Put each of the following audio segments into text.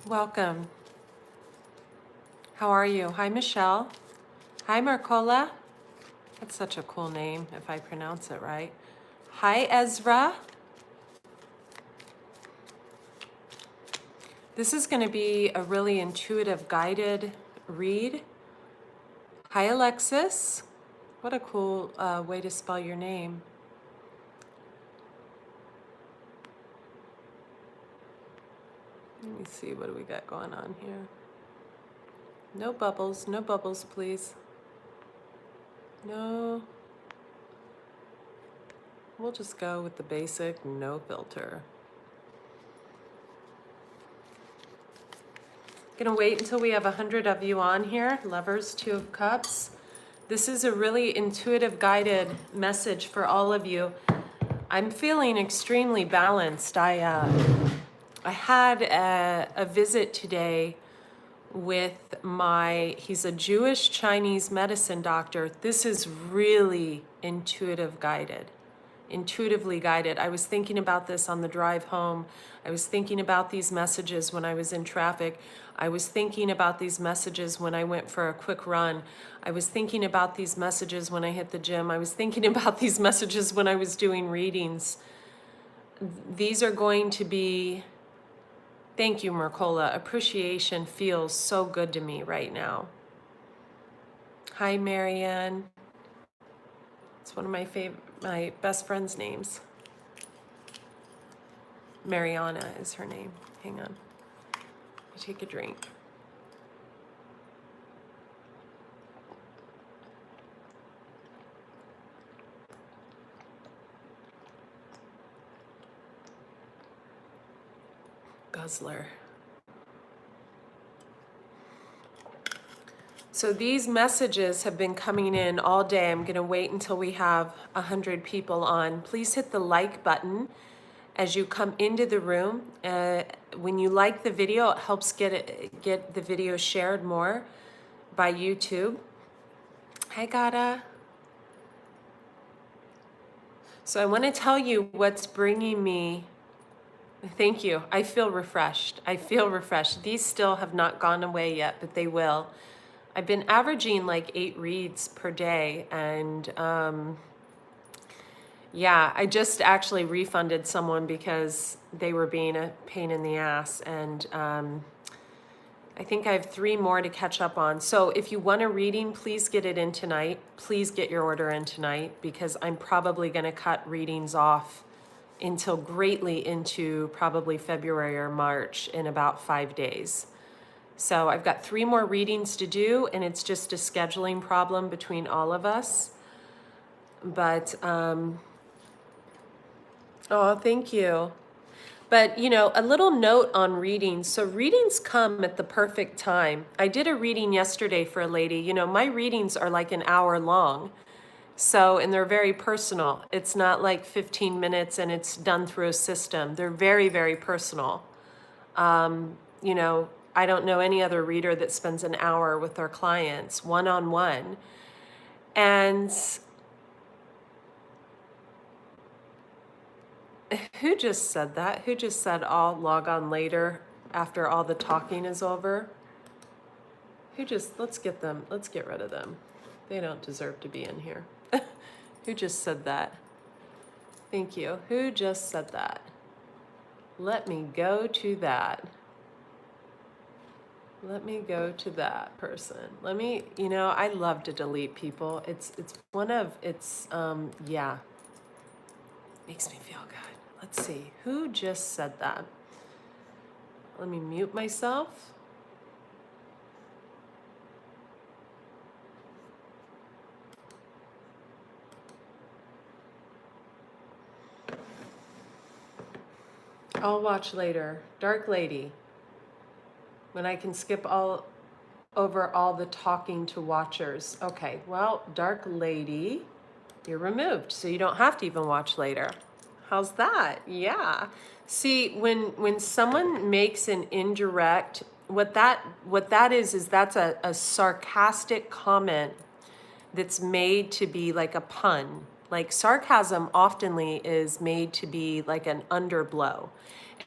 Welcome. How are you? Hi, Michelle. Hi, Marcola. That's such a cool name, if I pronounce it right. Hi, Ezra. This is going to be a really intuitive, guided read. Hi, Alexis. What a cool way to spell your name. Let me see, what do we got going on here? No bubbles, please. No. We'll just go with the basic, no filter. Gonna wait until we have 100 of you on here. Lovers, Two of Cups. This is a really intuitive, guided message for all of you. I'm feeling extremely balanced. I had a visit today with he's a Jewish Chinese medicine doctor. This is really intuitively guided. I was thinking about this on the drive home. I was thinking about these messages when I was in traffic. I was thinking about these messages when I went for a quick run. I was thinking about these messages when I hit the gym. I was thinking about these messages when I was doing readings. These are going to be, thank you, Mercola. Appreciation feels so good to me right now. Hi, Marianne. It's one of my best friend's names. Mariana is her name. Hang on. Let me take a drink. Guzzler. So these messages have been coming in all day. I'm going to wait until we have 100 people on. Please hit the like button as you come into the room. When you like the video, it helps get the video shared more by YouTube. Hi, Gata. So I want to tell you what's bringing me. Thank you. I feel refreshed. These still have not gone away yet, but they will. I've been averaging like 8 reads per day, and yeah, I just actually refunded someone because they were being a pain in the ass, and I think I have 3 more to catch up on. So if you want a reading, please get it in tonight. Please get your order in tonight, because I'm probably going to cut readings off until greatly into probably February or March in about 5 days. So I've got 3 more readings to do, and it's just a scheduling problem between all of us. But, oh, thank you. But, you know, a little note on readings. So readings come at the perfect time. I did a reading yesterday for a lady. You know, my readings are like an hour long. So, and they're very personal. It's not like 15 minutes and it's done through a system. They're very, very personal. You know, I don't know any other reader that spends an hour with their clients one-on-one. And who just said that? Who just said I'll log on later after all the talking is over? Let's get rid of them. They don't deserve to be in here. Who just said that? Thank you. Who just said that? Let me go to that. Let me go to that person. You know, I love to delete people. Yeah. Makes me feel good. Let's see. Who just said that? Let me mute myself. I'll watch later. Dark Lady. When I can skip over all the talking to watchers. Okay, well, Dark Lady, you're removed, so you don't have to even watch later. How's that? Yeah. See, when someone makes an indirect, what that is that's a sarcastic comment that's made to be like a pun. Like sarcasm oftenly is made to be like an underblow.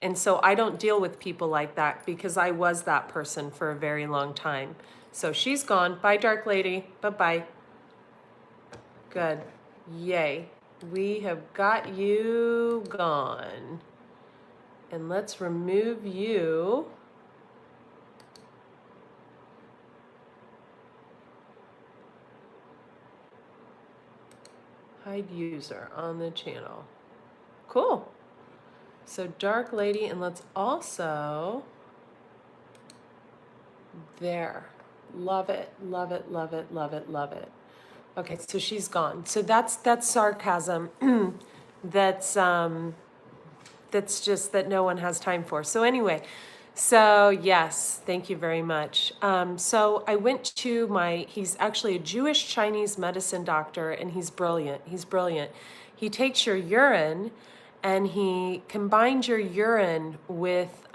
And so I don't deal with people like that because I was that person for a very long time. So she's gone. Bye, Dark Lady. Bye-bye. Good. Yay. We have got you gone. And let's remove you. Hide user on the channel. Cool. So Dark Lady, and let's also, there. Love it, love it, love it, love it, love it. Okay, so she's gone. So that's sarcasm. That's just that no one has time for. So anyway, so yes, thank you very much. So I went to he's actually a Jewish Chinese medicine doctor, and he's brilliant. He's brilliant. He takes your urine and he combines your urine with,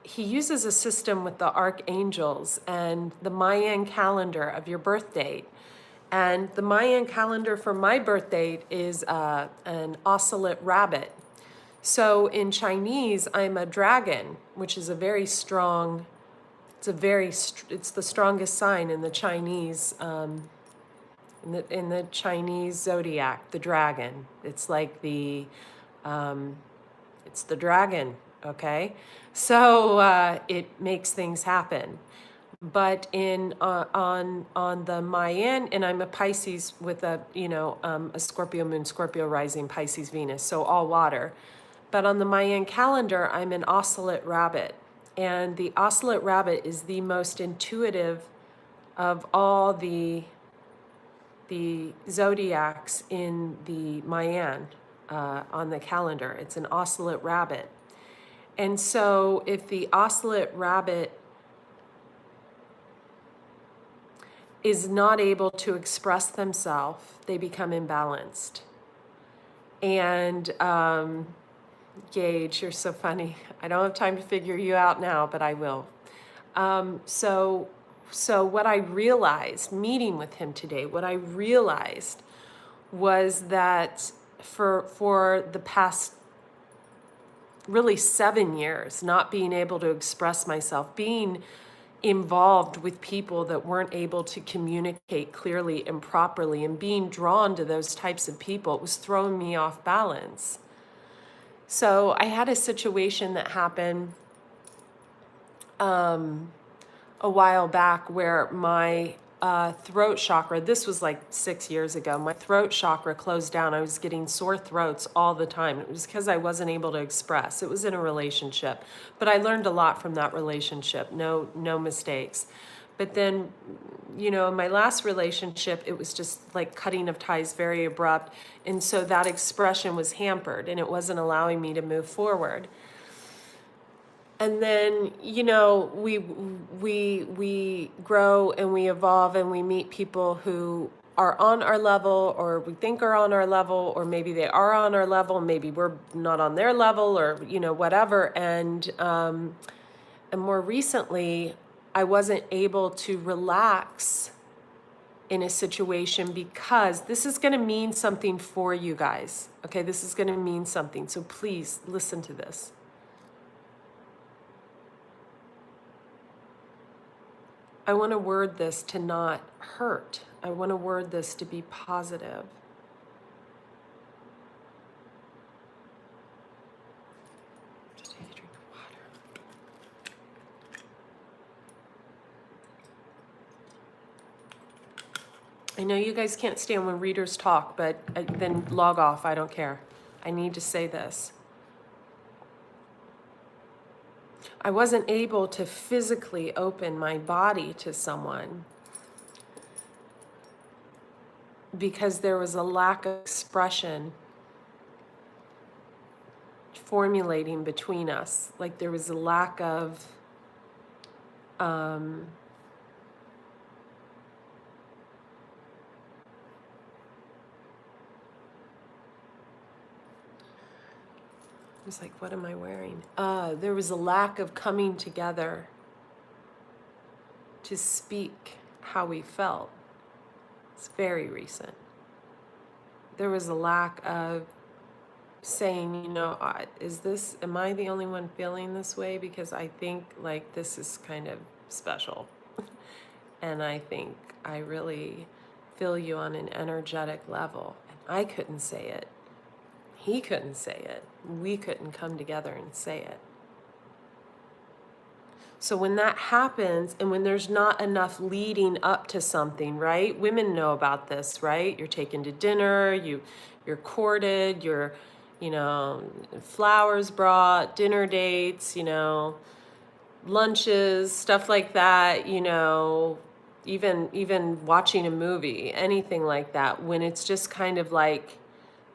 he uses a system with the archangels and the Mayan calendar of your birth date. And the Mayan calendar for my birth date is an ocelot rabbit. So in Chinese, I'm a dragon, which is a very strong, it's the strongest sign in the Chinese, in the Chinese zodiac, the dragon. It's like it's the dragon, okay? So it makes things happen. But on the Mayan, and I'm a Pisces with a Scorpio moon, Scorpio rising, Pisces Venus, so all water. But on the Mayan calendar, I'm an ocelot rabbit, and the ocelot rabbit is the most intuitive of all the zodiacs in the Mayan on the calendar. It's an ocelot rabbit, and so if the ocelot rabbit is not able to express themselves, they become imbalanced. And Gage, you're so funny. I don't have time to figure you out now, but I will. So what I realized, meeting with him today, what I realized was that for the past really 7 years, not being able to express myself, being involved with people that weren't able to communicate clearly and properly, and being drawn to those types of people, it was throwing me off balance. So I had a situation that happened a while back where my throat chakra, this was like 6 years ago, my throat chakra closed down. I was getting sore throats all the time. It was because I wasn't able to express. It was in a relationship, but I learned a lot from that relationship. No mistakes. But then, in my last relationship, it was just like cutting of ties, very abrupt. And so that expression was hampered and it wasn't allowing me to move forward. And then, we grow and we evolve and we meet people who are on our level, or we think are on our level, or maybe they are on our level, maybe we're not on their level, or, whatever. And more recently, I wasn't able to relax in a situation because this is going to mean something for you guys. Okay, this is going to mean something. So please listen to this. I want to word this to not hurt. I want to word this to be positive. Just take a drink of water. I know you guys can't stand when readers talk, but then log off. I don't care. I need to say this. I wasn't able to physically open my body to someone because there was a lack of expression formulating between us. Like there was a lack of I was like, what am I wearing? There was a lack of coming together to speak how we felt. It's very recent. There was a lack of saying, you know, am I the only one feeling this way? Because I think like this is kind of special. And I think I really feel you on an energetic level. And I couldn't say it. He couldn't say it. We couldn't come together and say it. So when that happens, and when there's not enough leading up to something, right? Women know about this, right? You're taken to dinner, you're courted, you know, flowers brought, dinner dates, you know, lunches, stuff like that, you know, even watching a movie, anything like that, when it's just kind of like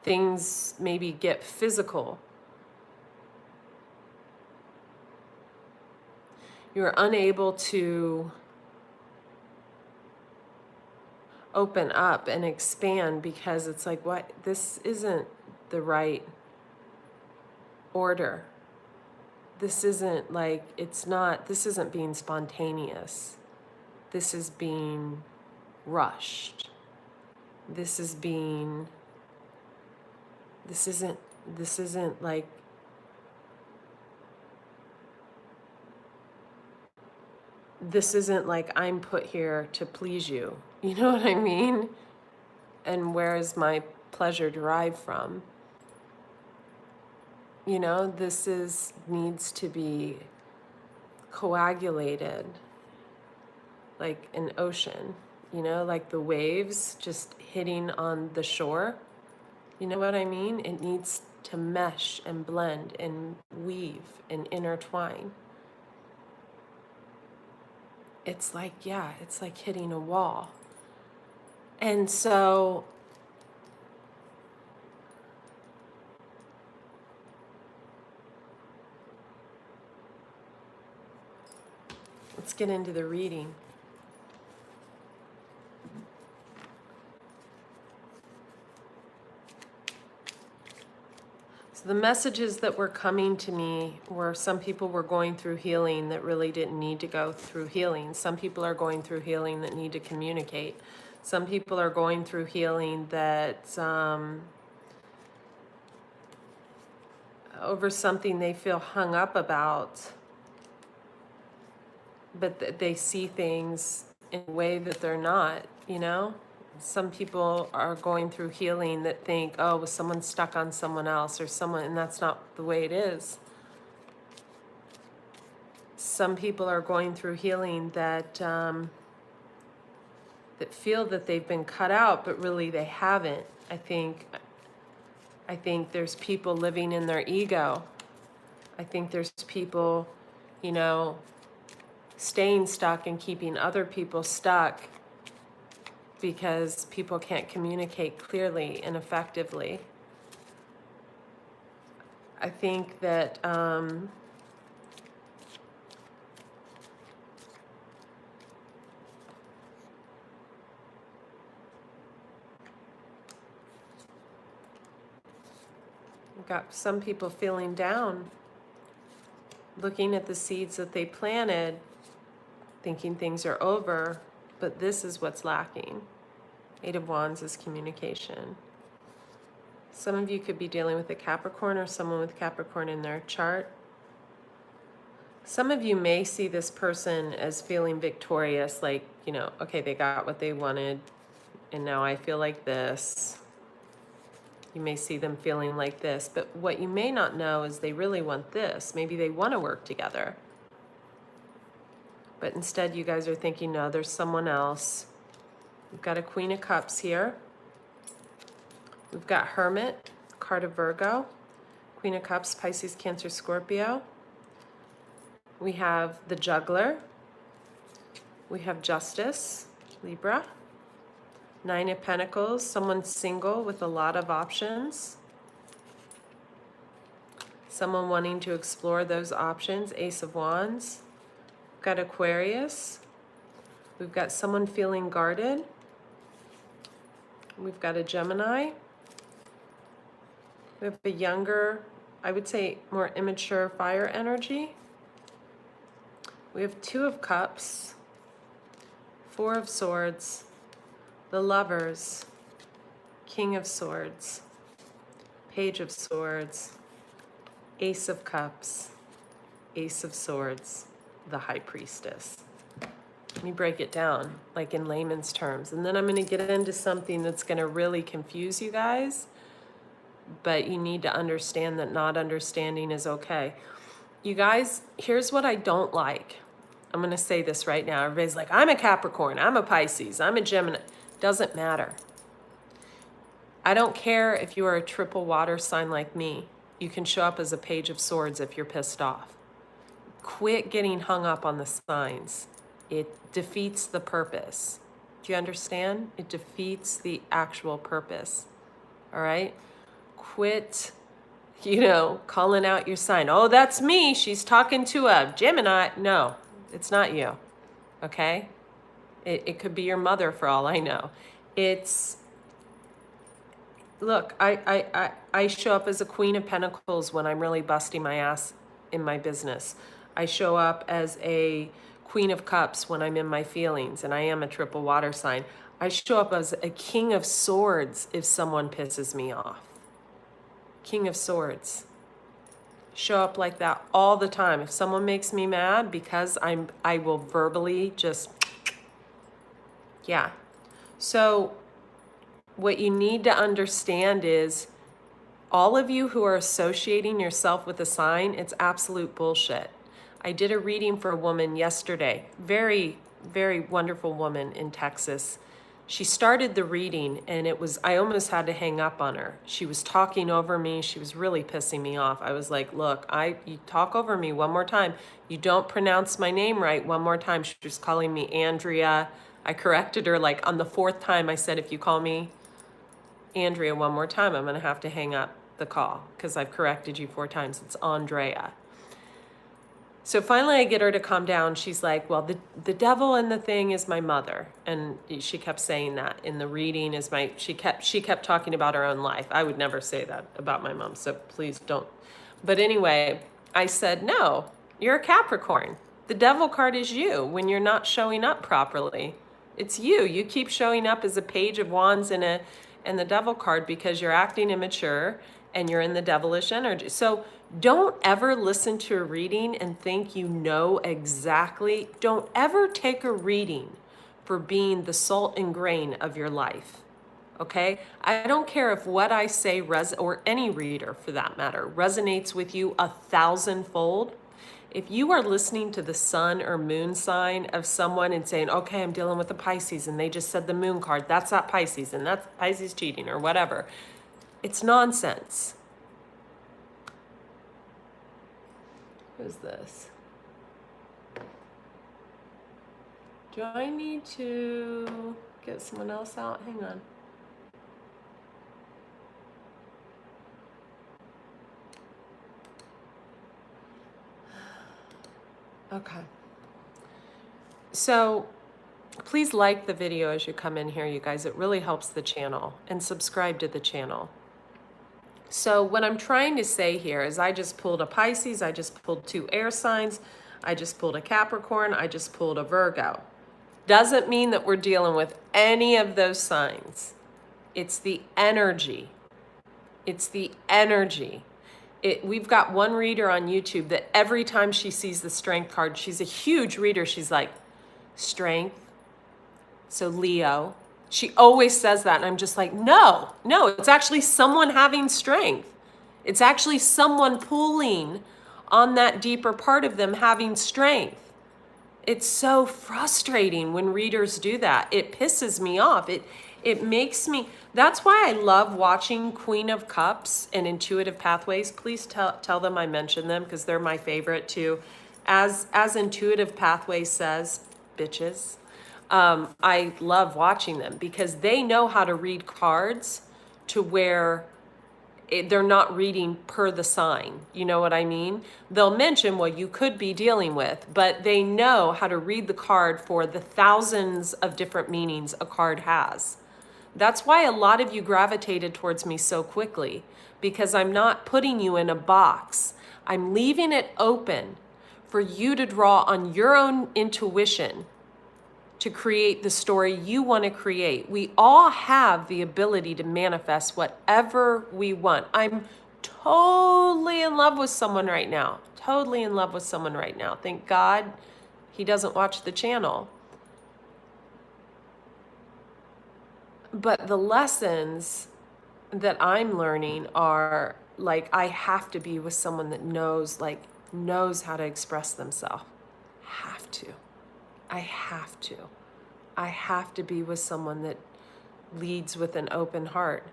things maybe get physical. You're unable to open up and expand because it's like, what? This isn't the right order. This isn't like, this isn't being spontaneous. This is being rushed. This isn't like, this isn't like I'm put here to please you. You know what I mean? And where is my pleasure derived from? You know, needs to be coagulated like an ocean, you know, like the waves just hitting on the shore. You know what I mean? It needs to mesh and blend and weave and intertwine. It's like, yeah, it's like hitting a wall. And so let's get into the reading. So the messages that were coming to me were some people were going through healing that really didn't need to go through healing. Some people are going through healing that need to communicate. Some people are going through healing that over something they feel hung up about, but they see things in a way that they're not, you know? Some people are going through healing that think, oh, was someone stuck on someone else or someone, and that's not the way it is. Some people are going through healing that that feel that they've been cut out, but really they haven't. I think there's people living in their ego. I think there's people, you know, staying stuck and keeping other people stuck because people can't communicate clearly and effectively. I think that we've got some people feeling down, looking at the seeds that they planted, thinking things are over, but this is what's lacking. Eight of Wands is communication. Some of you could be dealing with a Capricorn or someone with Capricorn in their chart. Some of you may see this person as feeling victorious, like, you know, okay, they got what they wanted, and now I feel like this. You may see them feeling like this, but what you may not know is they really want this. Maybe they want to work together. But instead, you guys are thinking, no, there's someone else. We've got a Queen of Cups here. We've got Hermit, card of Virgo. Queen of Cups, Pisces, Cancer, Scorpio. We have the Juggler. We have Justice, Libra. Nine of Pentacles, someone single with a lot of options. Someone wanting to explore those options, Ace of Wands. We've got Aquarius. We've got someone feeling guarded. We've got a Gemini. We have a younger, I would say more immature fire energy. We have Two of Cups, Four of Swords, the Lovers, King of Swords, Page of Swords, Ace of Cups, Ace of Swords, the High Priestess. Let me break it down, like in layman's terms. And then I'm going to get into something that's going to really confuse you guys. But you need to understand that not understanding is okay. You guys, here's what I don't like. I'm going to say this right now. Everybody's like, I'm a Capricorn, I'm a Pisces, I'm a Gemini. Doesn't matter. I don't care if you are a triple water sign like me. You can show up as a Page of Swords if you're pissed off. Quit getting hung up on the signs. It defeats the purpose. Do you understand? It defeats the actual purpose. All right? Quit, calling out your sign. Oh, that's me. She's talking to a Gemini. No, it's not you. Okay? It could be your mother for all I know. Look, I show up as a Queen of Pentacles when I'm really busting my ass in my business. I show up as a Queen of Cups when I'm in my feelings, and I am a triple water sign. I show up as a King of Swords if someone pisses me off. King of Swords. Show up like that all the time. If someone makes me mad, because I will verbally just, yeah. So what you need to understand is all of you who are associating yourself with a sign, it's absolute bullshit. I did a reading for a woman yesterday, very, very wonderful woman in Texas. She started the reading and I almost had to hang up on her. She was talking over me. She was really pissing me off. I was like, look, you talk over me one more time. You don't pronounce my name right one more time. She was calling me Andrea. I corrected her like on the 4th time. I said, if you call me Andrea one more time, I'm going to have to hang up the call because I've corrected you 4 times. It's Andrea. So finally I get her to calm down. She's like, well, the devil in the thing is my mother. And she kept saying that in the reading she kept talking about her own life. I would never say that about my mom, so please don't. But anyway, I said, no, you're a Capricorn. The devil card is you when you're not showing up properly. It's you. You keep showing up as a Page of Wands and the devil card because you're acting immature and you're in the devilish energy. So don't ever listen to a reading and think you know exactly. Don't ever take a reading for being the salt and grain of your life. Okay? I don't care if what I say or any reader for that matter resonates with you 1,000-fold. If you are listening to the sun or moon sign of someone and saying, okay, I'm dealing with the Pisces and they just said the moon card, that's not Pisces and that's Pisces cheating or whatever. It's nonsense. Who's this? Do I need to get someone else out? Hang on. Okay. So please like the video as you come in here, you guys. It really helps the channel, and subscribe to the channel. So what I'm trying to say here is I just pulled a Pisces, I just pulled 2 air signs, I just pulled a Capricorn, I just pulled a Virgo. Doesn't mean that we're dealing with any of those signs. It's the energy. It's the energy. We've got one reader on YouTube that every time she sees the Strength card, she's a huge reader, she's like, Strength, so Leo. She always says that, and I'm just like, no, it's actually someone having strength. It's actually someone pulling on that deeper part of them having strength. It's so frustrating when readers do that. It pisses me off. It makes me, that's why I love watching Queen of Cups and Intuitive Pathways. Please tell them I mentioned them because they're my favorite too. As Intuitive Pathways says, bitches. I love watching them because they know how to read cards to where they're not reading per the sign. You know what I mean? They'll mention what you could be dealing with, but they know how to read the card for the thousands of different meanings a card has. That's why a lot of you gravitated towards me so quickly, because I'm not putting you in a box. I'm leaving it open for you to draw on your own intuition to create the story you want to create. We all have the ability to manifest whatever we want. I'm totally in love with someone right now. Totally in love with someone right now. Thank God he doesn't watch the channel. But the lessons that I'm learning are like, I have to be with someone that knows how to express themselves. Have to. I have to. I have to be with someone that leads with an open heart.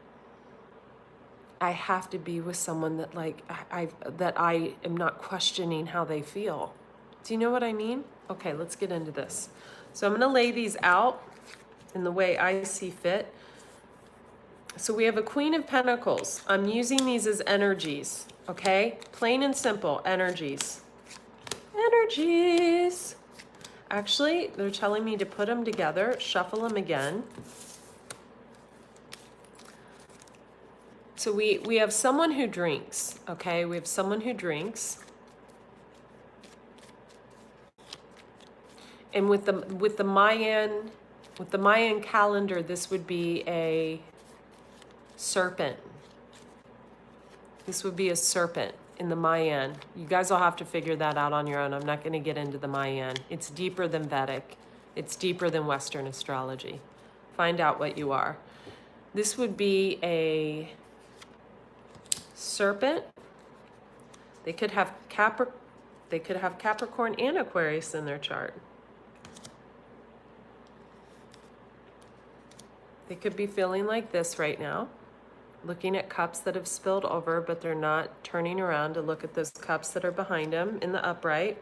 I have to be with someone that I am not questioning how they feel. Do you know what I mean? Okay, let's get into this. So I'm going to lay these out in the way I see fit. So we have a Queen of Pentacles. I'm using these as energies, okay? Plain and simple, energies. Energies. Actually, they're telling me to put them together, shuffle them again. So we have someone who drinks, okay? We have someone who drinks. And with the Mayan calendar, this would be a serpent. This would be a serpent in the Mayan. You guys will have to figure that out on your own. I'm not going to get into the Mayan. It's deeper than Vedic. It's deeper than Western astrology. Find out what you are. This would be a serpent. They could have Capricorn and Aquarius in their chart. They could be feeling like this right now, looking at cups that have spilled over, but they're not turning around to look at those cups that are behind them in the upright.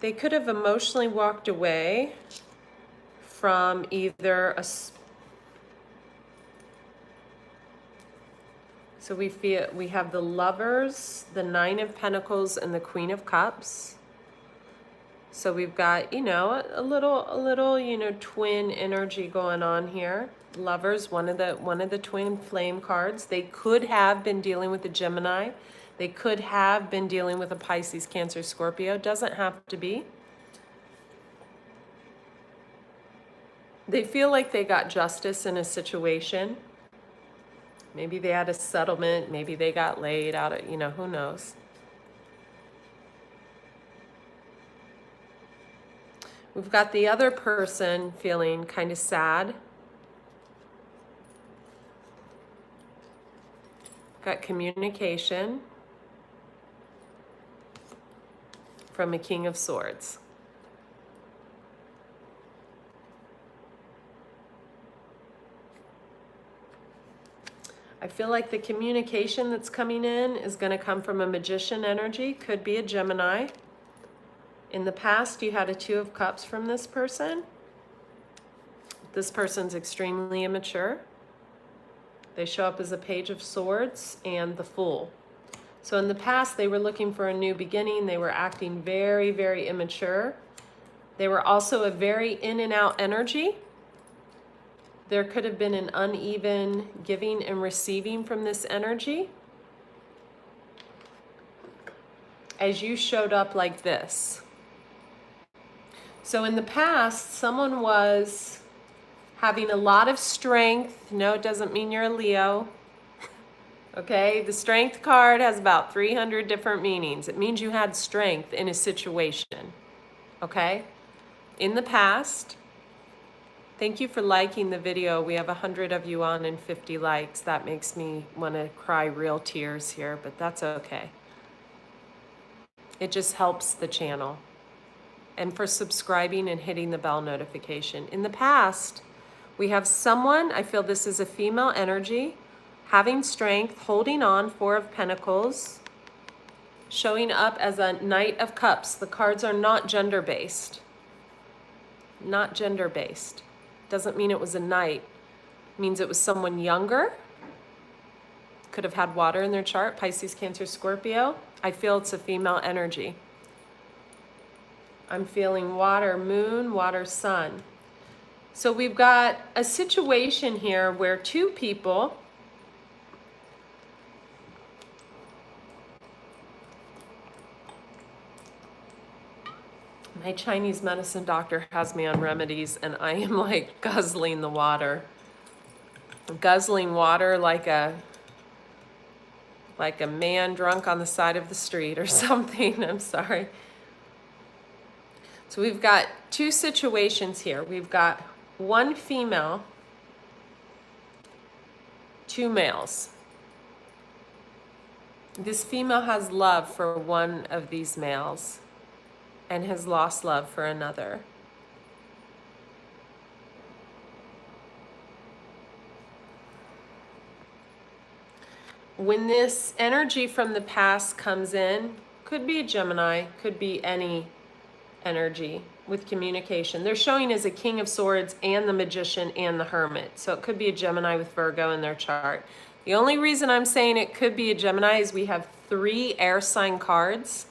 They could have emotionally walked away from either a... So we have the Lovers, the Nine of Pentacles, and the Queen of Cups. So we've got, you know, a little, you know, twin energy going on here. Lovers, one of the twin flame cards. They could have been dealing with a Gemini. They could have been dealing with a Pisces, Cancer, Scorpio. Doesn't have to be. They feel like they got justice in a situation. Maybe they had a settlement. Maybe they got laid out, you know, who knows. We've got the other person feeling kind of sad. Got communication from a King of Swords. I feel like the communication that's coming in is going to come from a Magician energy. Could be a Gemini. In the past, you had a Two of Cups from this person. This person's extremely immature. They show up as a Page of Swords and the Fool. So in the past, they were looking for a new beginning. They were acting very, very immature. They were also a very in and out energy. There could have been an uneven giving and receiving from this energy. As you showed up like this. So in the past, someone was having a lot of strength. No, it doesn't mean you're a Leo. Okay, the Strength card has about 300 different meanings. It means you had strength in a situation. Okay? In the past, thank you for liking the video. We have 100 of you on and 50 likes. That makes me want to cry real tears here, but that's okay. It just helps the channel. And for subscribing and hitting the bell notification. In the past, we have someone, I feel this is a female energy, having strength, holding on, Four of Pentacles, showing up as a Knight of Cups. The cards are not gender-based. Not gender-based. Doesn't mean it was a knight. It means it was someone younger. Could have had water in their chart, Pisces, Cancer, Scorpio. I feel it's a female energy. I'm feeling water, moon, water, sun. So we've got a situation here where two people My Chinese medicine doctor has me on remedies, and I am like guzzling the water. Guzzling water like a man drunk on the side of the street or something. I'm sorry. So we've got two situations here. We've got one female, two males. This female has love for one of these males and has lost love for another. When this energy from the past comes in, could be a Gemini, could be any energy with communication. They're showing as a King of Swords and the Magician and the Hermit. So it could be a Gemini with Virgo in their chart. The only reason I'm saying it could be a Gemini is we have 3 air sign cards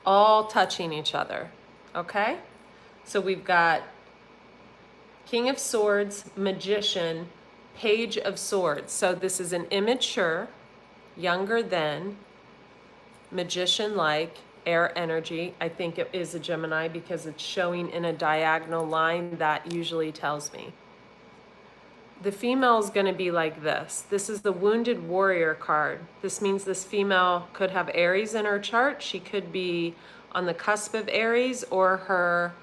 all touching each other. Okay? So we've got King of Swords, Magician, Page of Swords. So this is an immature, younger than, magician-like, air energy. I think it is a Gemini because it's showing in a diagonal line. That usually tells me. The female is going to be like this. This is the Wounded Warrior card. This means this female could have Aries in her chart. She could be on the cusp of Aries, or her,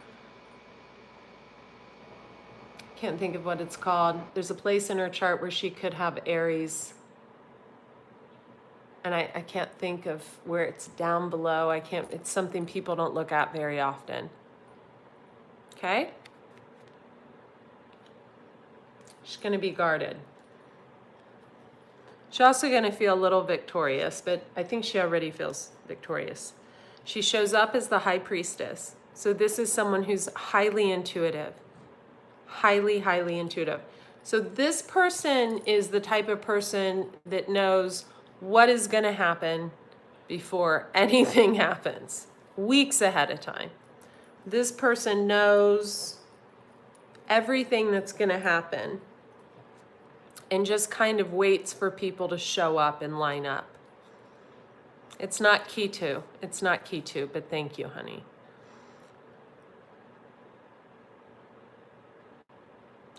can't think of what it's called. There's a place in her chart where she could have Aries. And I can't think of where it's down below. It's something people don't look at very often. Okay? She's going to be guarded. She's also going to feel a little victorious, but I think she already feels victorious. She shows up as the High Priestess. So this is someone who's highly intuitive. Highly, highly intuitive. So this person is the type of person that knows what is going to happen before anything happens, weeks ahead of time. This person knows everything that's going to happen and just kind of waits for people to show up and line up. It's not key to. It's not key to, but thank you, honey.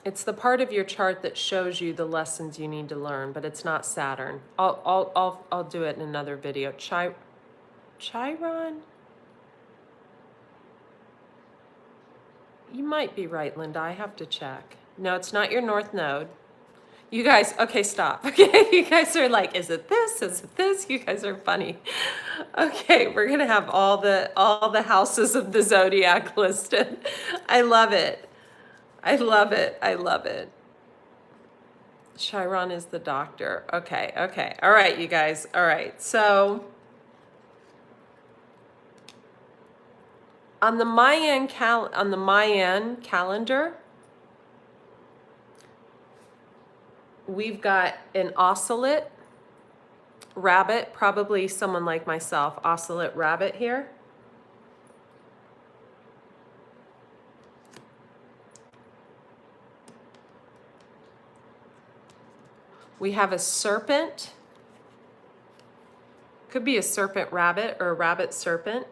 It's the part of your chart that shows you the lessons you need to learn, but it's not Saturn. I'll do it in another video. Chiron? You might be right, Linda. I have to check. No, it's not your North Node. You guys, okay, stop. Okay, you guys are like, is it this? Is it this? You guys are funny. Okay, we're gonna have all the houses of the zodiac listed. I love it. I love it. I love it. Chiron is the doctor. Okay, okay. All right, you guys. All right. So on the Mayan calendar, we've got an ocelot rabbit, probably someone like myself, ocelot rabbit here. We have a serpent. Could be a serpent rabbit or a rabbit serpent.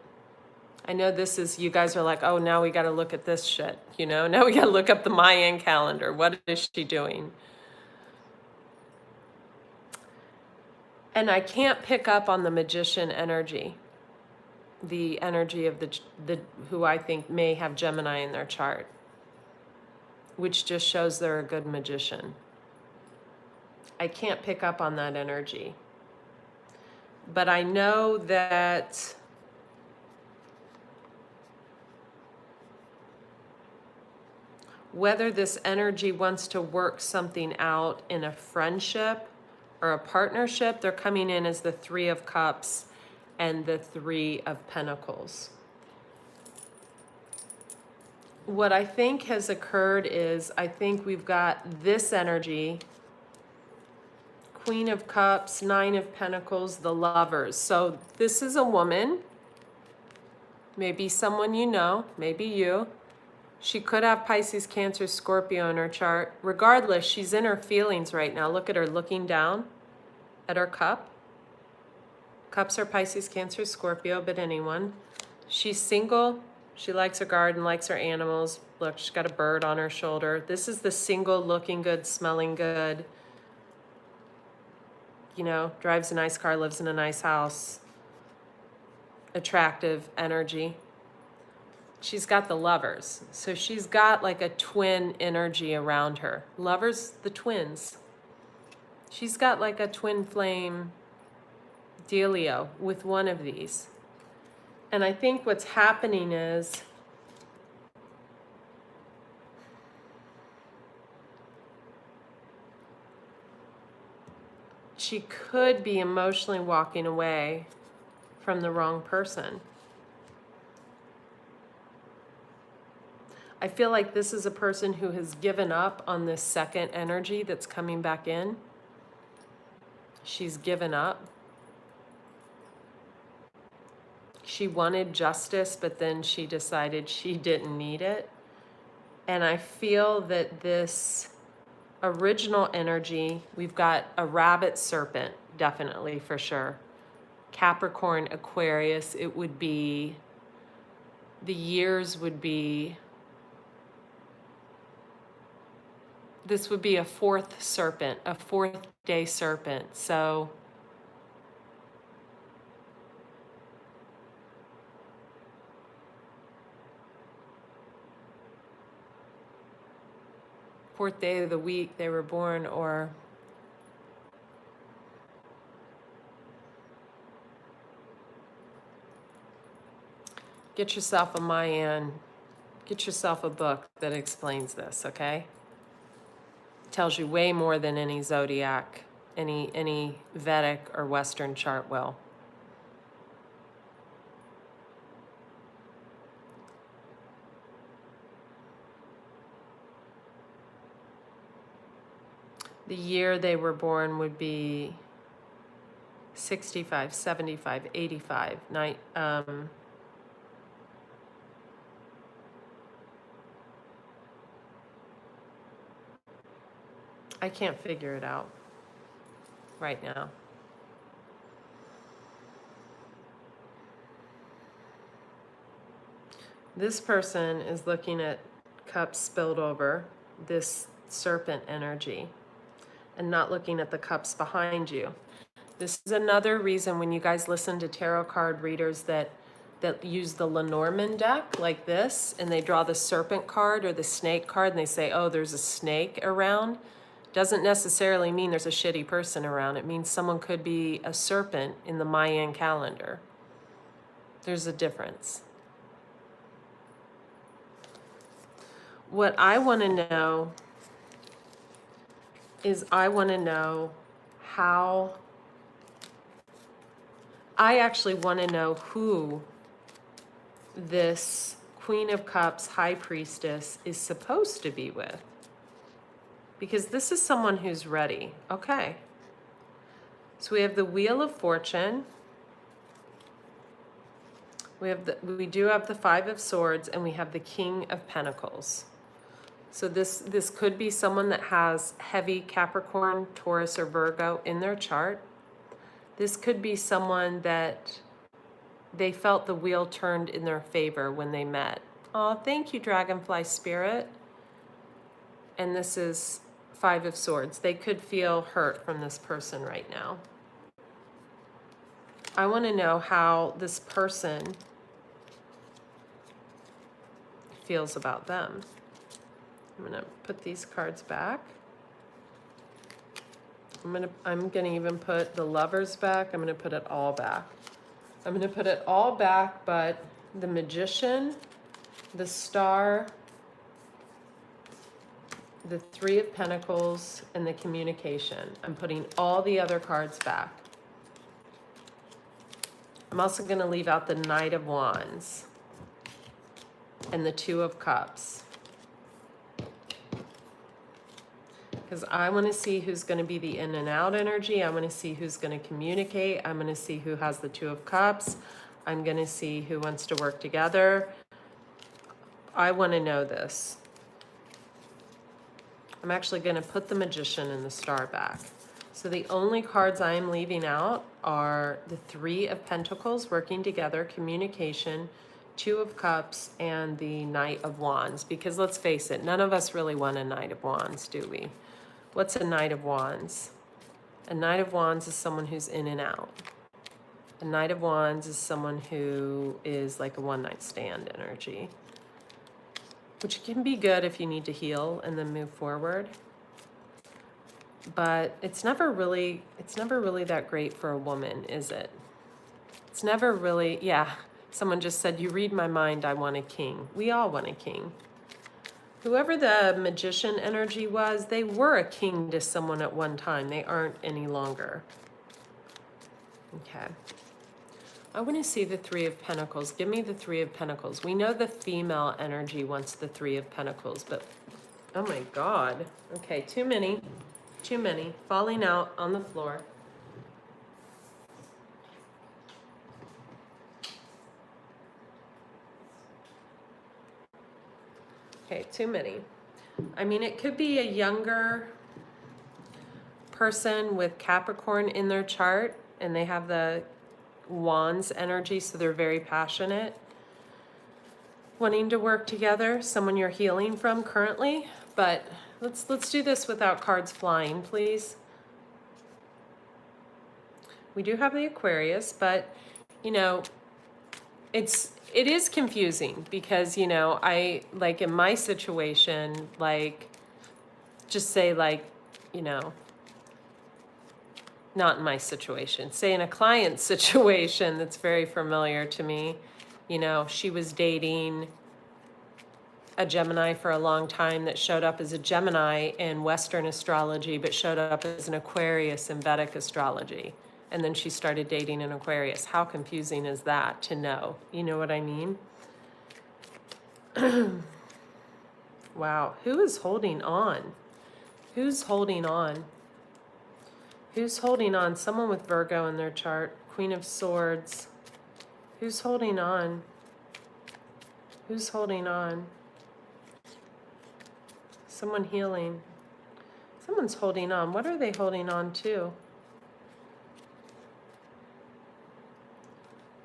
I know this is, you guys are like, oh, now we got to look at this shit. You know, now we got to look up the Mayan calendar. What is she doing? And I can't pick up on the magician energy, the energy of the who I think may have Gemini in their chart, which just shows they're a good magician. I can't pick up on that energy. But I know that whether this energy wants to work something out in a friendship or a partnership, they're coming in as the 3 of Cups and the 3 of Pentacles. What I think has occurred is I think we've got this energy, Queen of Cups, 9 of Pentacles, the Lovers. So this is a woman, maybe someone you know, maybe you. She could have Pisces, Cancer, Scorpio in her chart. Regardless, she's in her feelings right now. Look at her looking down at her cup. Cups are Pisces, Cancer, Scorpio, but anyone. She's single. She likes her garden, likes her animals. Look, she's got a bird on her shoulder. This is the single looking good, smelling good. You know, drives a nice car, lives in a nice house. Attractive energy. She's got the lovers. So she's got like a twin energy around her. Lovers, the twins. She's got like a twin flame dealio with one of these. And I think what's happening is she could be emotionally walking away from the wrong person. I feel like this is a person who has given up on this second energy that's coming back in. She's given up. She wanted justice, but then she decided she didn't need it. And I feel that this original energy, we've got a rabbit serpent, definitely for sure. Capricorn, Aquarius, it would be, the years would be, this would be a fourth serpent, a fourth day serpent. So fourth day of the week they were born, or get yourself a Mayan, get yourself a book that explains this, okay? Tells you way more than any zodiac, any Vedic or Western chart will. The year they were born would be 65, 75, 85, I can't figure it out right now. This person is looking at cups spilled over, this serpent energy, and not looking at the cups behind you. This is another reason when you guys listen to tarot card readers that use the Lenormand deck like this, and they draw the serpent card or the snake card, and they say, oh, there's a snake around. Doesn't necessarily mean there's a shitty person around. It means someone could be a serpent in the Mayan calendar. There's a difference. What I want to know is how, I actually want to know who this Queen of Cups, High Priestess, is supposed to be with. Because this is someone who's ready. Okay. So we have the Wheel of Fortune. We do have the Five of Swords, and we have the King of Pentacles. So this could be someone that has heavy Capricorn, Taurus, or Virgo in their chart. This could be someone that they felt the wheel turned in their favor when they met. Oh, thank you, Dragonfly Spirit. And this is Five of Swords. They could feel hurt from this person right now. I want to know how this person feels about them. I'm going to put these cards back. I'm gonna even put the Lovers back. I'm going to put it all back. I'm going to put it all back, but the Magician, the Star, the Three of Pentacles, and the Communication. I'm putting all the other cards back. I'm also going to leave out the Knight of Wands and the Two of Cups. Because I want to see who's going to be the in and out energy. I want to see who's going to communicate. I'm going to see who has the Two of Cups. I'm going to see who wants to work together. I want to know this. I'm actually going to put the Magician and the Star back. So the only cards I'm leaving out are the Three of Pentacles, working together, communication, Two of Cups, and the Knight of Wands. Because let's face it, none of us really want a Knight of Wands, do we? What's a Knight of Wands? A Knight of Wands is someone who's in and out. A Knight of Wands is someone who is like a one-night stand energy, which can be good if you need to heal and then move forward. But it's never really that great for a woman, is it? It's never really, yeah. Someone just said, you read my mind, I want a king. We all want a king. Whoever the Magician energy was, they were a king to someone at one time. They aren't any longer. Okay. I want to see the Three of Pentacles. Give me the Three of Pentacles. We know the female energy wants the Three of Pentacles, but oh my God. Okay, too many. Too many. Falling out on the floor. Okay, too many. I mean, it could be a younger person with Capricorn in their chart, and they have the Wands energy, so they're very passionate, wanting to work together. Someone you're healing from currently, but let's do this without cards flying, please. We do have the Aquarius, but you know, it is confusing because, you know, I, like in my situation, like, just say like, you know, not in my situation, say in a client's situation that's very familiar to me, you know, she was dating a Gemini for a long time that showed up as a Gemini in Western astrology, but showed up as an Aquarius in Vedic astrology. And then she started dating an Aquarius. How confusing is that to know? You know what I mean? Wow. Who is holding on? Who's holding on? Who's holding on? Someone with Virgo in their chart. Queen of Swords. Who's holding on? Who's holding on? Someone healing. Someone's holding on. What are they holding on to?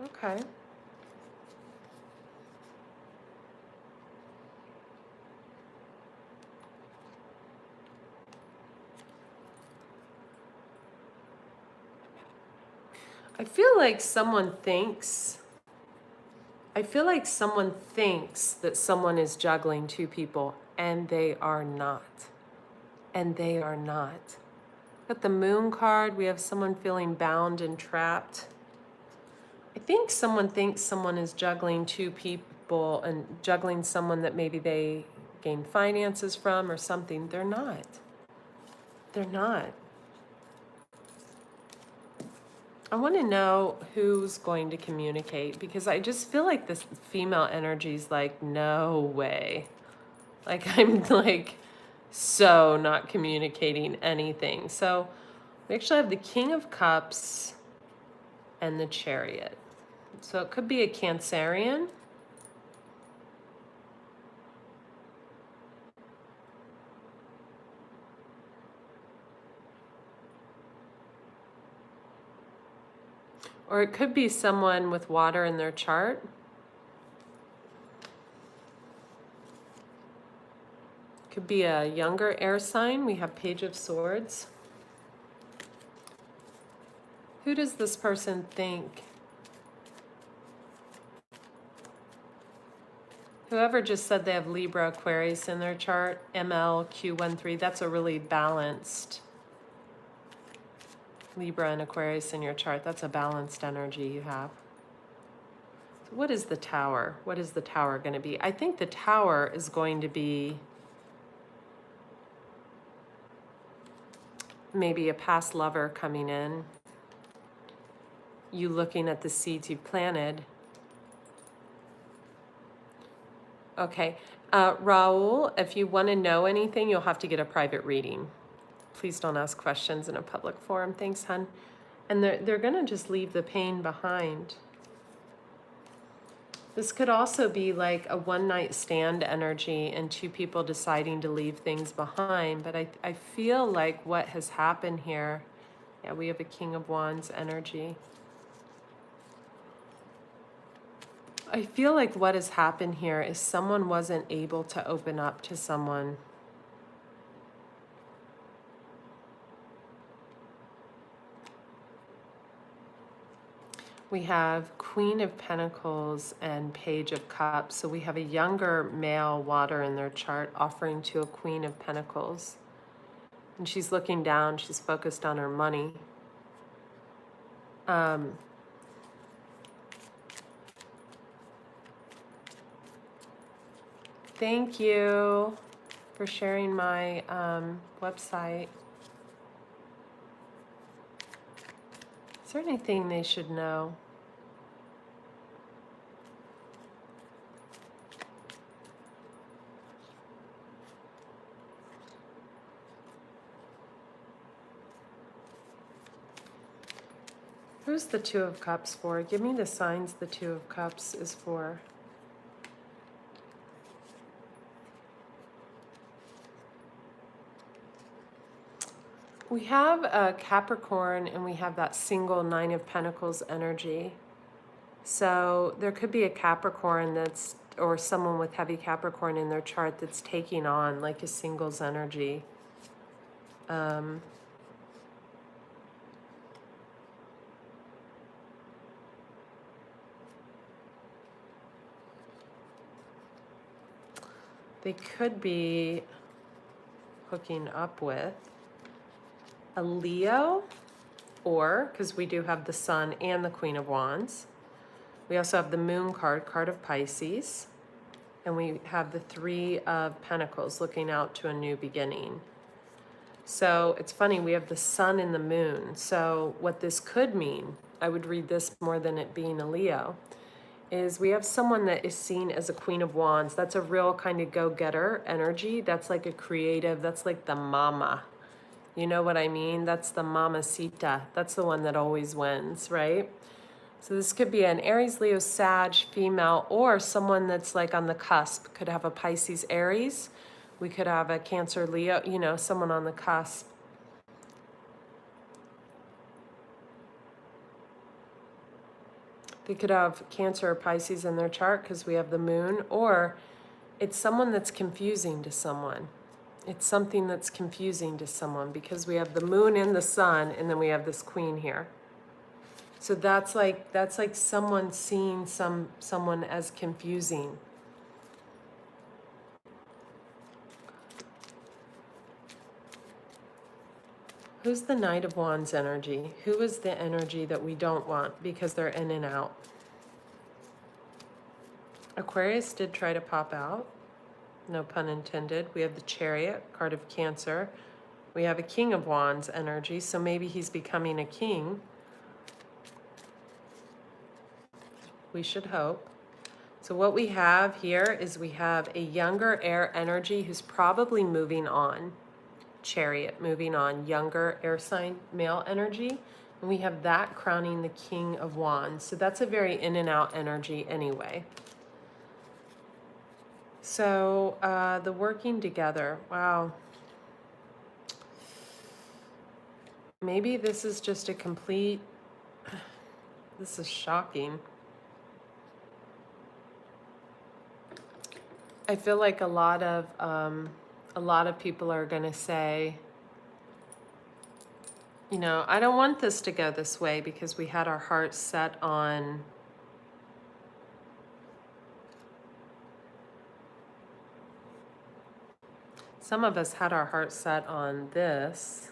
Okay. I feel like someone thinks that someone is juggling two people, and they are not. And they are not. Got the Moon card. We have someone feeling bound and trapped. I think someone thinks someone is juggling two people and juggling someone that maybe they gain finances from or something. They're not. They're not. I want to know who's going to communicate, because I just feel like this female energy is like, no way. Like, I'm like so not communicating anything. So we actually have the King of Cups and the Chariot. So it could be a Cancerian. Or it could be someone with water in their chart. Could be a younger air sign. We have Page of Swords. Who does this person think? Whoever just said they have Libra, Aquarius in their chart, MLQ13, that's a really balanced Libra and Aquarius in your chart. That's a balanced energy you have. So what is the Tower? What is the Tower going to be? I think the Tower is going to be maybe a past lover coming in. You looking at the seeds you planted. Okay. Raul, if you want to know anything, you'll have to get a private reading. Please don't ask questions in a public forum. Thanks, hun. And they're going to just leave the pain behind. This could also be like a one-night stand energy and two people deciding to leave things behind. But I feel like what has happened here, yeah, we have a King of Wands energy. I feel like what has happened here is someone wasn't able to open up to someone. We have Queen of Pentacles and Page of Cups. So we have a younger male water in their chart offering to a Queen of Pentacles. And she's looking down, she's focused on her money. Thank you for sharing my website. Is there anything they should know? Who's the Two of Cups for? Give me the signs the Two of Cups is for. We have a Capricorn and we have that single Nine of Pentacles energy. So there could be a Capricorn that's, or someone with heavy Capricorn in their chart that's taking on like a singles energy. They could be hooking up with a Leo, or, because we do have the Sun and the Queen of Wands. We also have the Moon card, card of Pisces. And we have the Three of Pentacles, looking out to a new beginning. So it's funny, we have the Sun and the Moon. So what this could mean, I would read this more than it being a Leo, is we have someone that is seen as a Queen of Wands. That's a real kind of go-getter energy. That's like a creative, that's like the mama. You know what I mean? That's the mamacita. That's the one that always wins, right? So this could be an Aries, Leo, Sag, female, or someone that's like on the cusp. Could have a Pisces, Aries. We could have a Cancer, Leo, you know, someone on the cusp. They could have Cancer or Pisces in their chart because we have the Moon, or it's someone that's confusing to someone. It's something that's confusing to someone because we have the Moon and the Sun, and then we have this Queen here. So that's like someone seeing someone as confusing. Who's the Knight of Wands energy? Who is the energy that we don't want because they're in and out? Aquarius did try to pop out. No pun intended. We have the Chariot, card of Cancer. We have a King of Wands energy, so maybe he's becoming a king. We should hope. So what we have here is we have a younger air energy who's probably moving on. Chariot, moving on, younger air sign male energy. And we have that crowning the King of Wands. So that's a very in and out energy anyway. So the working together, wow. Maybe this is just a complete, this is shocking. I feel like a lot of people are going to say, you know, I don't want this to go this way because we had our hearts set on some of us had our hearts set on this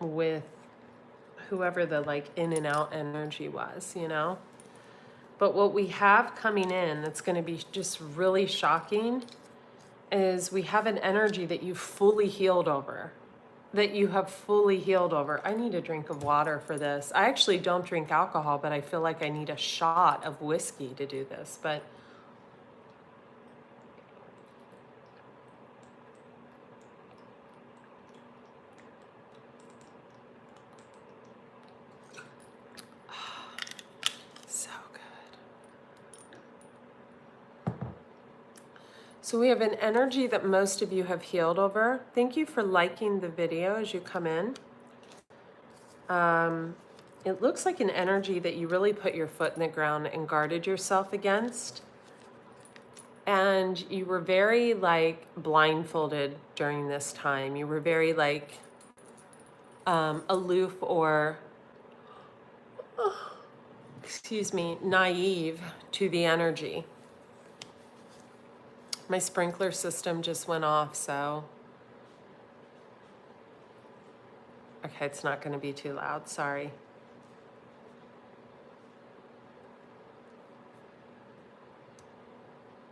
with whoever the like in and out energy was, you know? But what we have coming in that's going to be just really shocking is we have an energy that you fully healed over. That you have fully healed over. I need a drink of water for this. I actually don't drink alcohol, but I feel like I need a shot of whiskey to do this. But so good. So we have an energy that most of you have healed over. Thank you for liking the video as you come in. it looks like an energy that you really put your foot in the ground and guarded yourself against. And you were very like blindfolded during this time. You were very like aloof or, excuse me, naive to the energy. My sprinkler system just went off, so. Okay, it's not going to be too loud, sorry.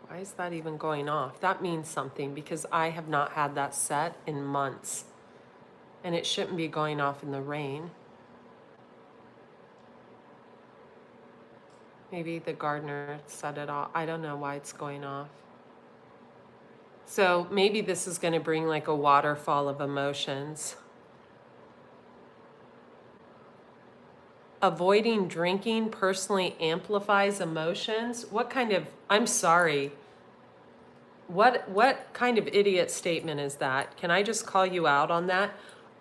Why is that even going off? That means something because I have not had that set in months. And it shouldn't be going off in the rain. Maybe the gardener set it off. I don't know why it's going off. So maybe this is going to bring like a waterfall of emotions. Avoiding drinking personally amplifies emotions. What kind of, I'm sorry. What kind of idiot statement is that? Can I just call you out on that?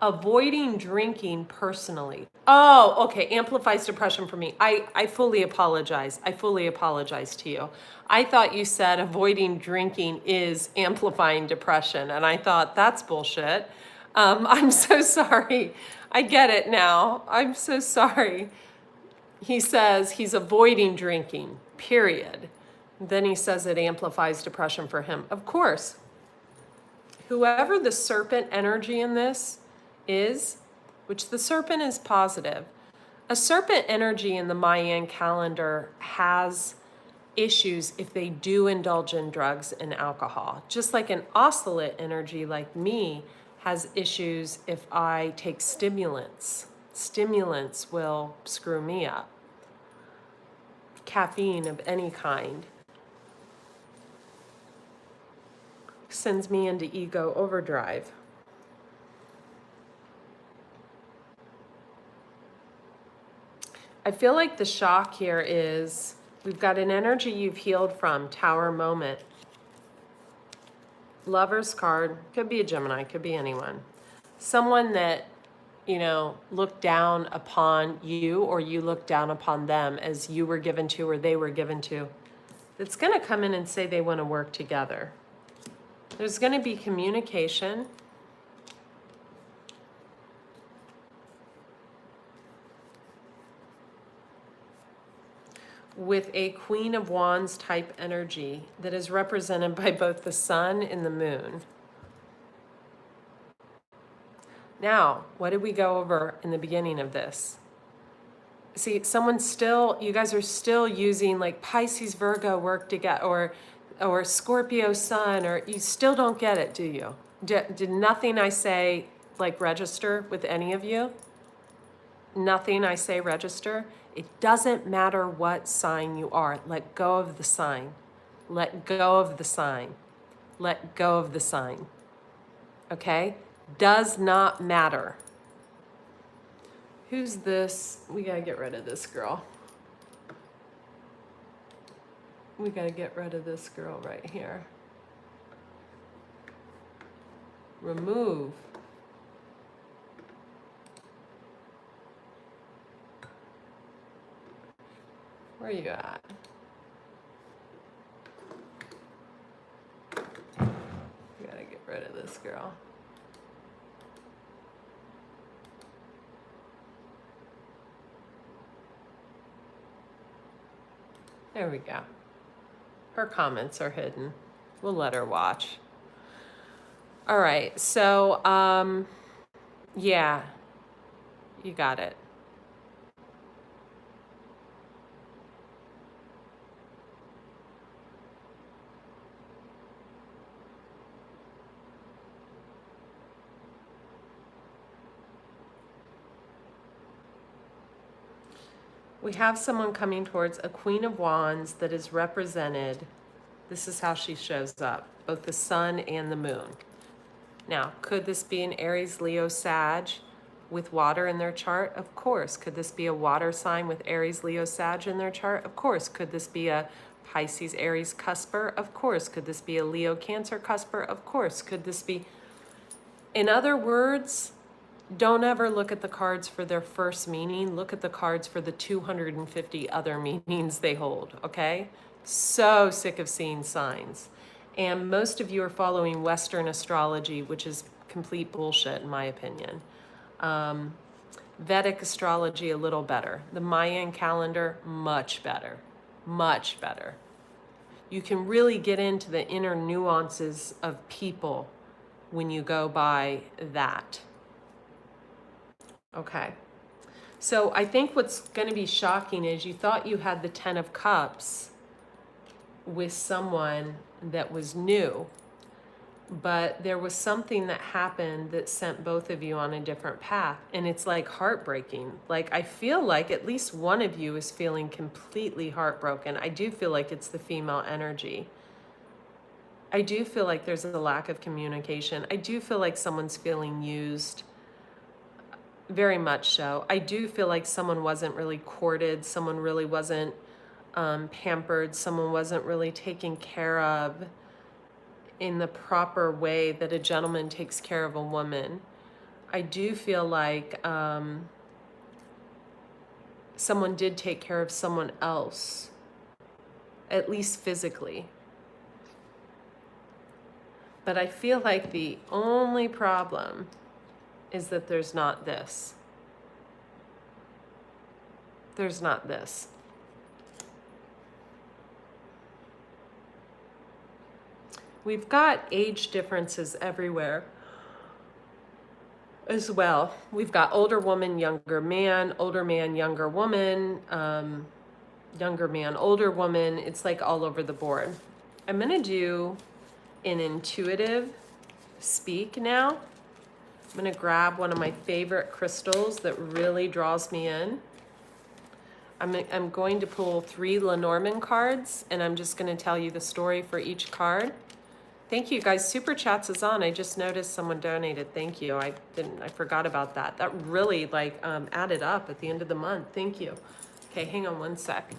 Avoiding drinking personally. Oh, okay. Amplifies depression for me. I fully apologize. I fully apologize to you. I thought you said avoiding drinking is amplifying depression. And I thought that's bullshit. I'm so sorry. I get it now. I'm so sorry. He says he's avoiding drinking, period. Then he says it amplifies depression for him. Of course, whoever the serpent energy in this is, which the serpent is positive, a serpent energy in the Mayan calendar has issues if they do indulge in drugs and alcohol. Just like an oscillate energy like me has issues if I take stimulants. Stimulants will screw me up. Caffeine of any kind sends me into ego overdrive. I feel like the shock here is we've got an energy you've healed from, Tower moment. Lover's card, could be a Gemini, could be anyone. Someone that, you know, looked down upon you or you looked down upon them as you were given to or they were given to. It's going to come in and say they want to work together. There's going to be communication. With a Queen of Wands type energy that is represented by both the sun and the moon. Now, what did we go over in the beginning of this? See, someone's still, you guys are still using like Pisces, Virgo work together, or Scorpio sun, or you still don't get it, do you? Did nothing I say like register with any of you? Nothing I say register? It doesn't matter what sign you are. Let go of the sign. Let go of the sign. Let go of the sign. Okay? Does not matter. Who's this? We gotta get rid of this girl. We gotta get rid of this girl right here. Remove. Where are you at? We gotta get rid of this girl. There we go. Her comments are hidden. We'll let her watch. All right, so, yeah, you got it. We have someone coming towards a Queen of Wands that is represented. This is how she shows up, both the sun and the moon. Now, could this be an Aries, Leo, Sag with water in their chart? Of course. Could this be a water sign with Aries, Leo, Sag in their chart? Of course. Could this be a Pisces, Aries, cusper? Of course. Could this be a Leo, Cancer, cusper? Of course. Could this be, in other words, Don't ever look at the cards for their first meaning. Look at the cards for the 250 other meanings they hold, okay? So sick of seeing signs. And most of you are following Western astrology, which is complete bullshit, in my opinion. Vedic astrology, a little better. The Mayan calendar, much better. Much better. You can really get into the inner nuances of people when you go by that. Okay. So I think what's going to be shocking is you thought you had the 10 of Cups with someone that was new, but there was something that happened that sent both of you on a different path. And it's like heartbreaking. Like, I feel like at least one of you is feeling completely heartbroken. I do feel like it's the female energy. I do feel like there's a lack of communication. I do feel like someone's feeling used. Very much so. I do feel like someone wasn't really courted. Someone really wasn't pampered. Someone wasn't really taken care of in the proper way that a gentleman takes care of a woman. I do feel like someone did take care of someone else, at least physically. But I feel like the only problem is that there's not this. There's not this. We've got age differences everywhere as well. We've got older woman, younger man, older man, younger woman, younger man, older woman. It's like all over the board. I'm going to do an intuitive speak now. I'm going to grab one of my favorite crystals that really draws me in. I'm going to pull 3 Lenormand cards, and I'm just going to tell you the story for each card. Thank you guys. Super Chats is on. I just noticed someone donated. Thank you. I forgot about that. That really added up at the end of the month. Thank you. Okay, hang on one sec.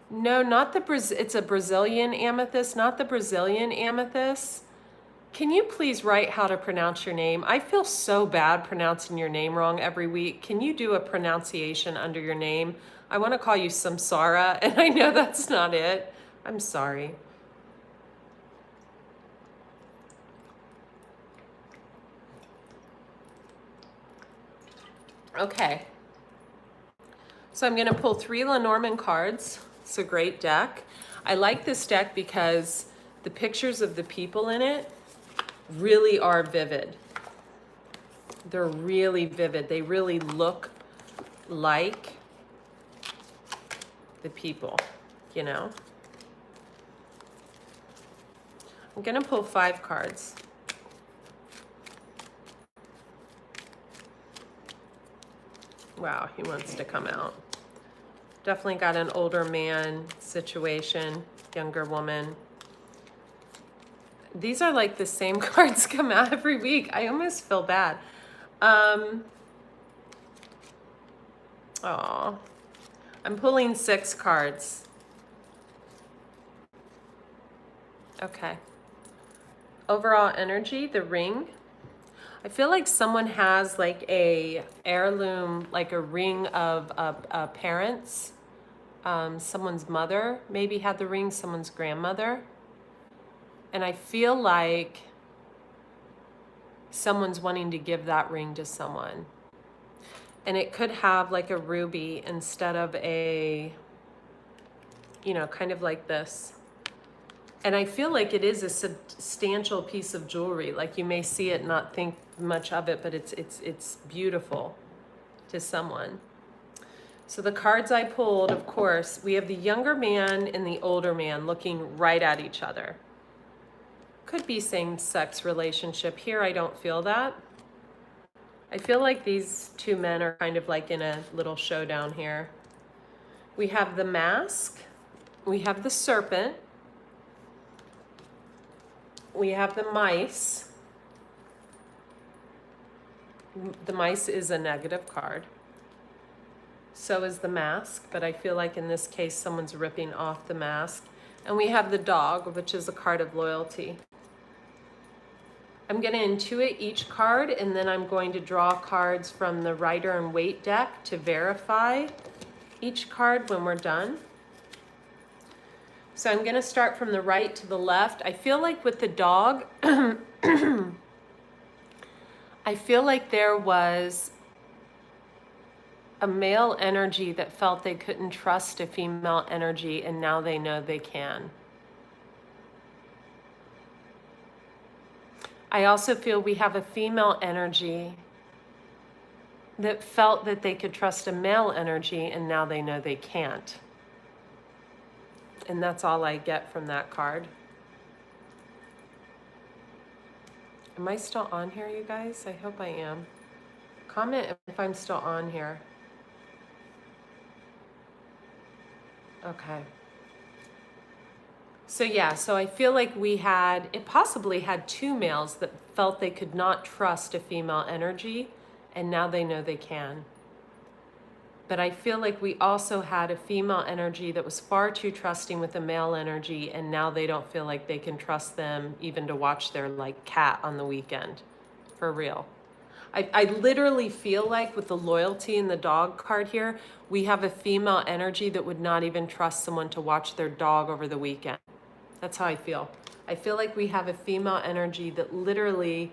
No, not the it's a Brazilian amethyst, not the Brazilian amethyst. Can you please write how to pronounce your name? I feel so bad pronouncing your name wrong every week. Can you do a pronunciation under your name? I want to call you Samsara, and I know that's not it. I'm sorry. Okay. So I'm going to pull 3 Lenormand cards. It's a great deck. I like this deck because the pictures of the people in it really are vivid. They're really vivid. They really look like the people, you know? I'm going to pull 5 cards. Wow, he wants to come out. Definitely got an older man situation, younger woman. These are like the same cards come out every week. I almost feel bad. I'm pulling 6 cards. Okay. Overall energy, the ring. I feel like someone has like a heirloom, like a ring of parents. Someone's mother maybe had the ring, someone's grandmother. And I feel like someone's wanting to give that ring to someone. And it could have like a ruby instead of a, you know, kind of like this. And I feel like it is a substantial piece of jewelry. Like you may see it and not think much of it, but it's beautiful to someone. So the cards I pulled, of course, we have the younger man and the older man looking right at each other. Could be same-sex relationship. Here, I don't feel that. I feel like these 2 men are kind of like in a little showdown here. We have the mask. We have the serpent. We have the mice. The mice is a negative card. So is the mask, but I feel like in this case, someone's ripping off the mask. And we have the dog, which is a card of loyalty. I'm going to intuit each card, and then I'm going to draw cards from the Rider and Waite deck to verify each card when we're done. So I'm going to start from the right to the left. I feel like with the dog, I feel like there was a male energy that felt they couldn't trust a female energy, and now they know they can. I also feel we have a female energy that felt that they could trust a male energy, and now they know they can't. And that's all I get from that card. Am I still on here, you guys? I hope I am. Comment if I'm still on here. Okay. So yeah, so I feel like it possibly had two males that felt they could not trust a female energy, and now they know they can. But I feel like we also had a female energy that was far too trusting with a male energy, and now they don't feel like they can trust them even to watch their like cat on the weekend. For real. I literally feel like with the loyalty in the dog card here, we have a female energy that would not even trust someone to watch their dog over the weekend. That's how I feel. I feel like we have a female energy that literally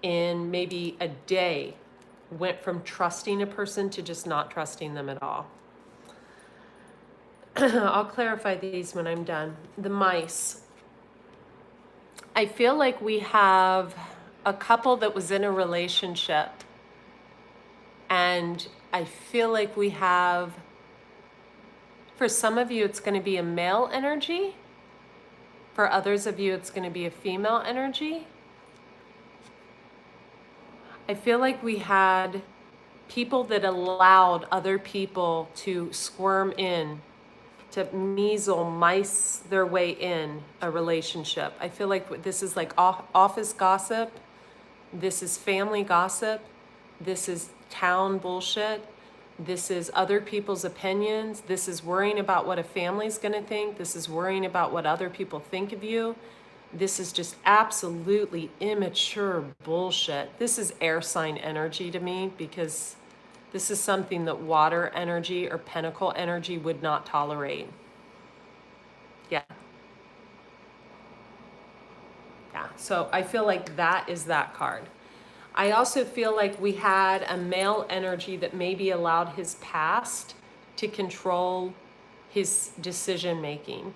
in maybe a day went from trusting a person to just not trusting them at all. I'll clarify these when I'm done. The mice. I feel like we have a couple that was in a relationship, and I feel like we have, for some of you, it's going to be a male energy. For others of you, it's going to be a female energy. I feel like we had people that allowed other people to squirm in, to mice their way in a relationship. I feel like this is like office gossip. This is family gossip. This is town bullshit. This is other people's opinions. This is worrying about what a family's going to think. This is worrying about what other people think of you. This is just absolutely immature bullshit. This is air sign energy to me, because this is something that water energy or pentacle energy would not tolerate. Yeah. Yeah, so I feel like that is that card. I also feel like we had a male energy that maybe allowed his past to control his decision making.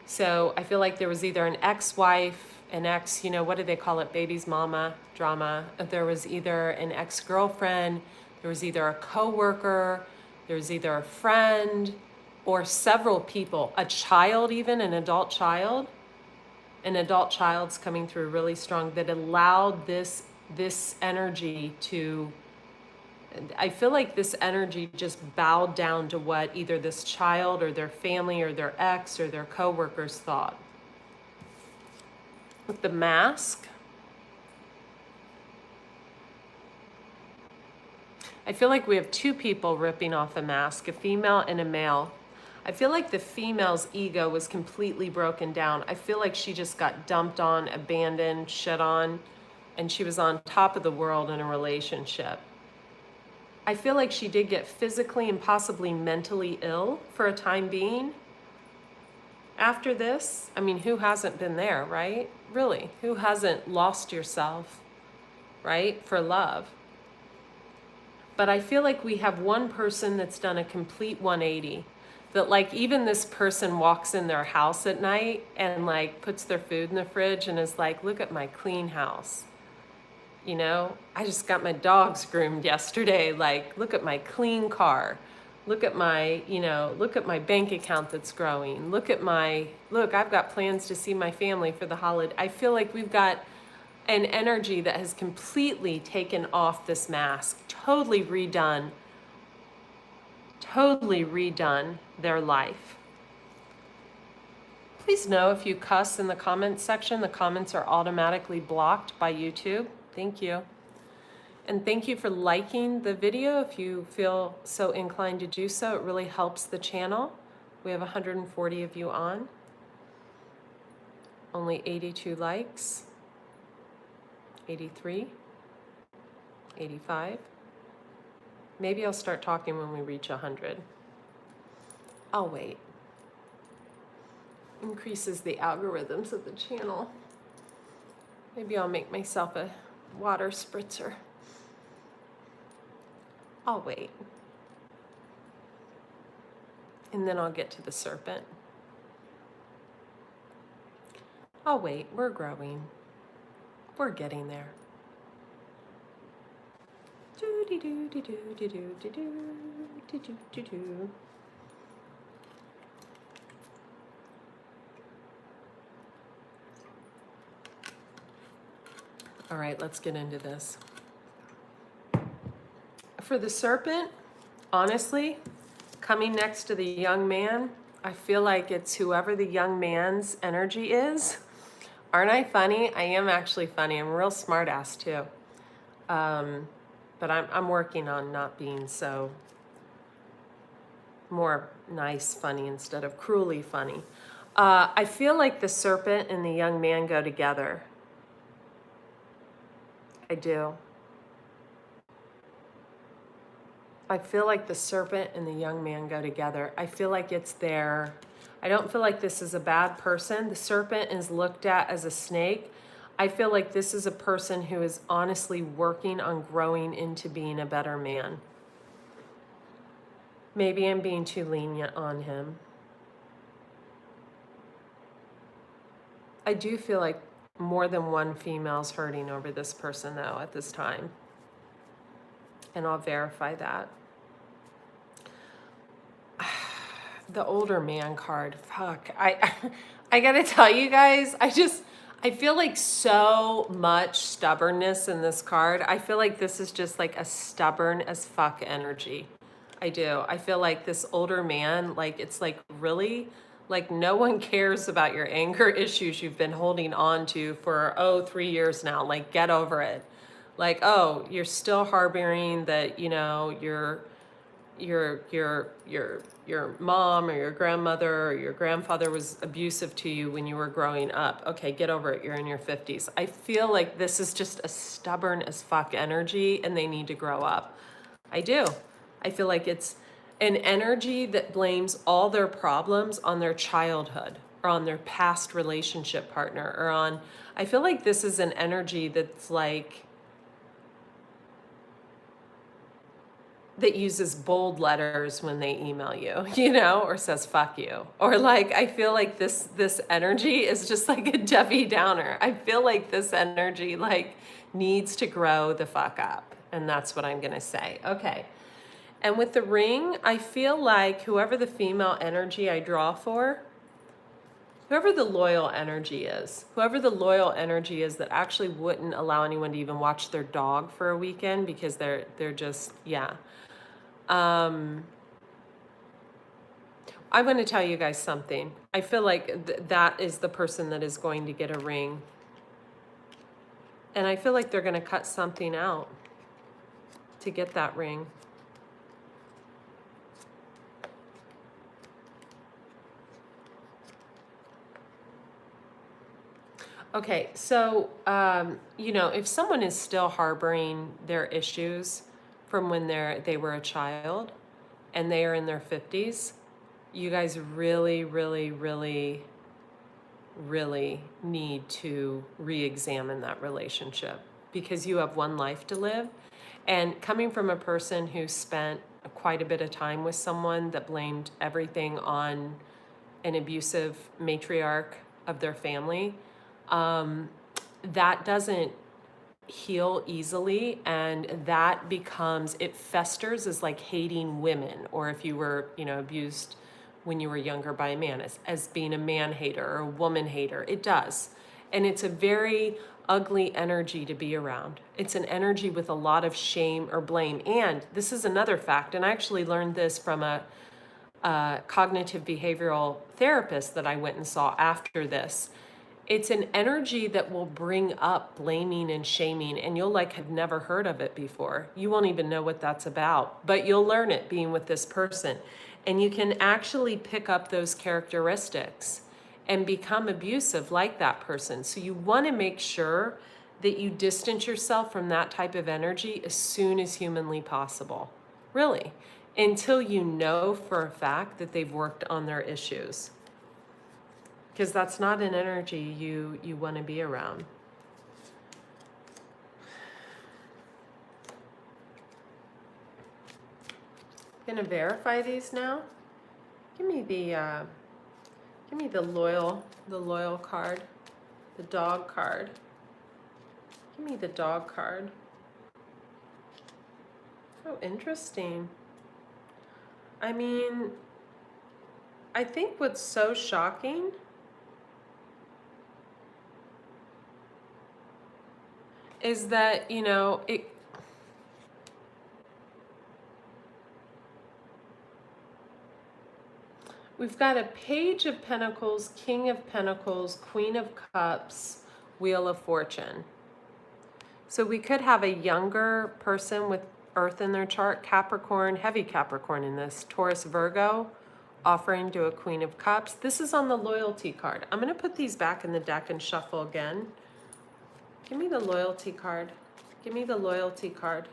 So I feel like there was either an ex-wife, an ex, what do they call it? Baby's mama drama. There was either an ex-girlfriend, there was either a coworker, there was either a friend, or several people, a child even, an adult child. An adult child's coming through really strong that allowed this energy to, I feel like this energy just bowed down to what either this child or their family or their ex or their coworkers thought. With the mask, I feel like we have two people ripping off a mask, a female and a male. I feel like the female's ego was completely broken down. I feel like she just got dumped on, abandoned, shit on, and she was on top of the world in a relationship. I feel like she did get physically and possibly mentally ill for a time being. After this, I mean, who hasn't been there, right? Really, who hasn't lost yourself, right, for love? But I feel like we have one person that's done a complete 180. That like even this person walks in their house at night and like puts their food in the fridge and is like, look at my clean house. I just got my dogs groomed yesterday. Like, look at my clean car. Look at my, look at my bank account that's growing. Look, I've got plans to see my family for the holiday. I feel like we've got an energy that has completely taken off this mask, totally redone their life. Please know if you cuss in the comments section, the comments are automatically blocked by YouTube. Thank you. And thank you for liking the video if you feel so inclined to do so. It really helps the channel. We have 140 of you on. Only 82 likes. 83. 85. Maybe I'll start talking when we reach 100. I'll wait. Increases the algorithms of the channel. Maybe I'll make myself a water spritzer. I'll wait. And then I'll get to the serpent. I'll wait. We're growing. We're getting there. All right, let's get into this. For the serpent, honestly, coming next to the young man, I feel like it's whoever the young man's energy is. Aren't I funny? I am actually funny. I'm a real smart ass too. But I'm working on not being so more nice funny instead of cruelly funny. I feel like the serpent and the young man go together. I do. I feel like the serpent and the young man go together. I feel like it's there. I don't feel like this is a bad person. The serpent is looked at as a snake. I feel like this is a person who is honestly working on growing into being a better man. Maybe I'm being too lenient on him. I do feel like more than one female's hurting over this person though at this time. And I'll verify that. The older man card, fuck. I gotta tell you guys, I feel like so much stubbornness in this card. I feel like this is just like a stubborn as fuck energy. I do. I feel like this older man, like it's like really, like no one cares about your anger issues you've been holding on to for 3 years now. Like get over it. Like, oh, you're still harboring that, you know, your mom or your grandmother or your grandfather was abusive to you when you were growing up. Okay, get over it. You're in your 50s. I feel like this is just a stubborn as fuck energy and they need to grow up. I do. I feel like it's an energy that blames all their problems on their childhood or on their past relationship partner or on, I feel like this is an energy that's like, that uses bold letters when they email you, you know, or says fuck you. Or like, I feel like this energy is just like a Debbie Downer. I feel like this energy like needs to grow the fuck up. And that's what I'm gonna say. Okay. And with the ring, I feel like whoever the female energy I draw for, whoever the loyal energy is that actually wouldn't allow anyone to even watch their dog for a weekend because they're just, yeah. I'm going to tell you guys something. I feel like that is the person that is going to get a ring. And I feel like they're going to cut something out to get that ring. Okay, so, you know, if someone is still harboring their issues from when they were a child and they are in their 50s, you guys really, really, really, really need to re-examine that relationship because you have one life to live. And coming from a person who spent quite a bit of time with someone that blamed everything on an abusive matriarch of their family, that doesn't heal easily, and that becomes, it festers as like hating women, or if you were, you know, abused when you were younger by a man, as being a man hater or a woman hater. It does. And it's a very ugly energy to be around. It's an energy with a lot of shame or blame. And this is another fact, and I actually learned this from a cognitive behavioral therapist that I went and saw after this. It's an energy that will bring up blaming and shaming, and you'll like have never heard of it before. You won't even know what that's about, but you'll learn it being with this person. And you can actually pick up those characteristics and become abusive like that person. So you want to make sure that you distance yourself from that type of energy as soon as humanly possible. Really, until you know for a fact that they've worked on their issues. Because that's not an energy you want to be around. Gonna verify these now. Give me the loyal card, the dog card. Give me the dog card. Oh, interesting. I mean, I think what's so shocking is that, you know, we've got a Page of Pentacles, King of Pentacles, Queen of Cups, Wheel of Fortune. So we could have a younger person with Earth in their chart, Capricorn, heavy Capricorn in this, Taurus, Virgo, offering to a Queen of Cups. This is on the loyalty card. I'm going to put these back in the deck and shuffle again. Give me the loyalty card. Give me the loyalty card.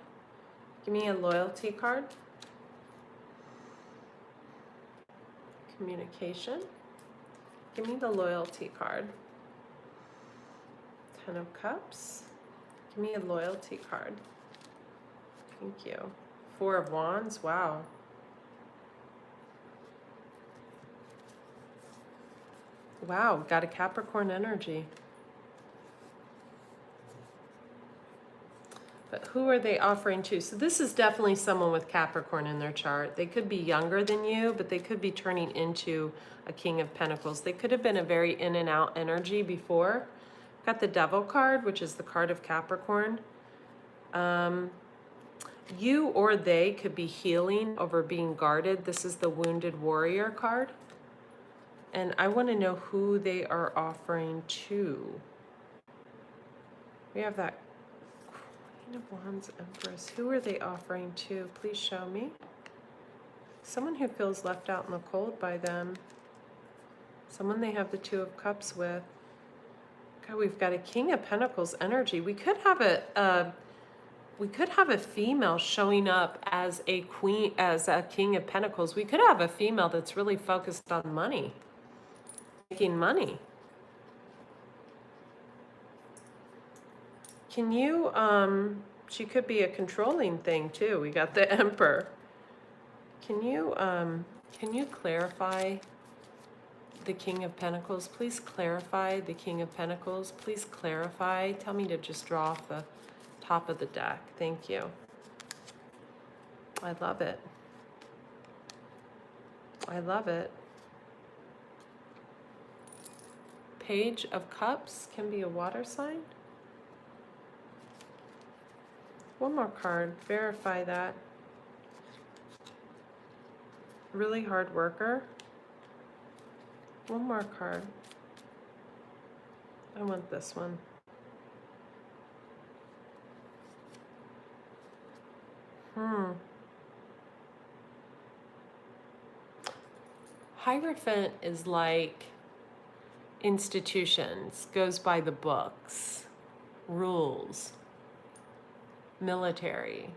Give me a loyalty card. Communication. Give me the loyalty card. Ten of Cups. Give me a loyalty card. Thank you. Four of Wands. Wow. Wow, got a Capricorn energy. But who are they offering to? So this is definitely someone with Capricorn in their chart. They could be younger than you, but they could be turning into a King of Pentacles. They could have been a very in and out energy before. Got the Devil card, which is the card of Capricorn. You or they could be healing over being guarded. This is the Wounded Warrior card. And I want to know who they are offering to. We have that Queen of Wands, Empress. Who are they offering to? Please show me. Someone who feels left out in the cold by them. Someone they have the Two of Cups with. God, we've got a King of Pentacles energy. We could have a female showing up as a queen, as a King of Pentacles. We could have a female that's really focused on money, making money. Can you, she could be a controlling thing too. We got the Emperor. Can you clarify the King of Pentacles? Please clarify the King of Pentacles. Please clarify. Tell me to just draw off the top of the deck. Thank you. I love it. I love it. Page of Cups can be a water sign. One more card. Verify that. Really hard worker. One more card. I want this one. Hierophant is like institutions, goes by the books, rules, military.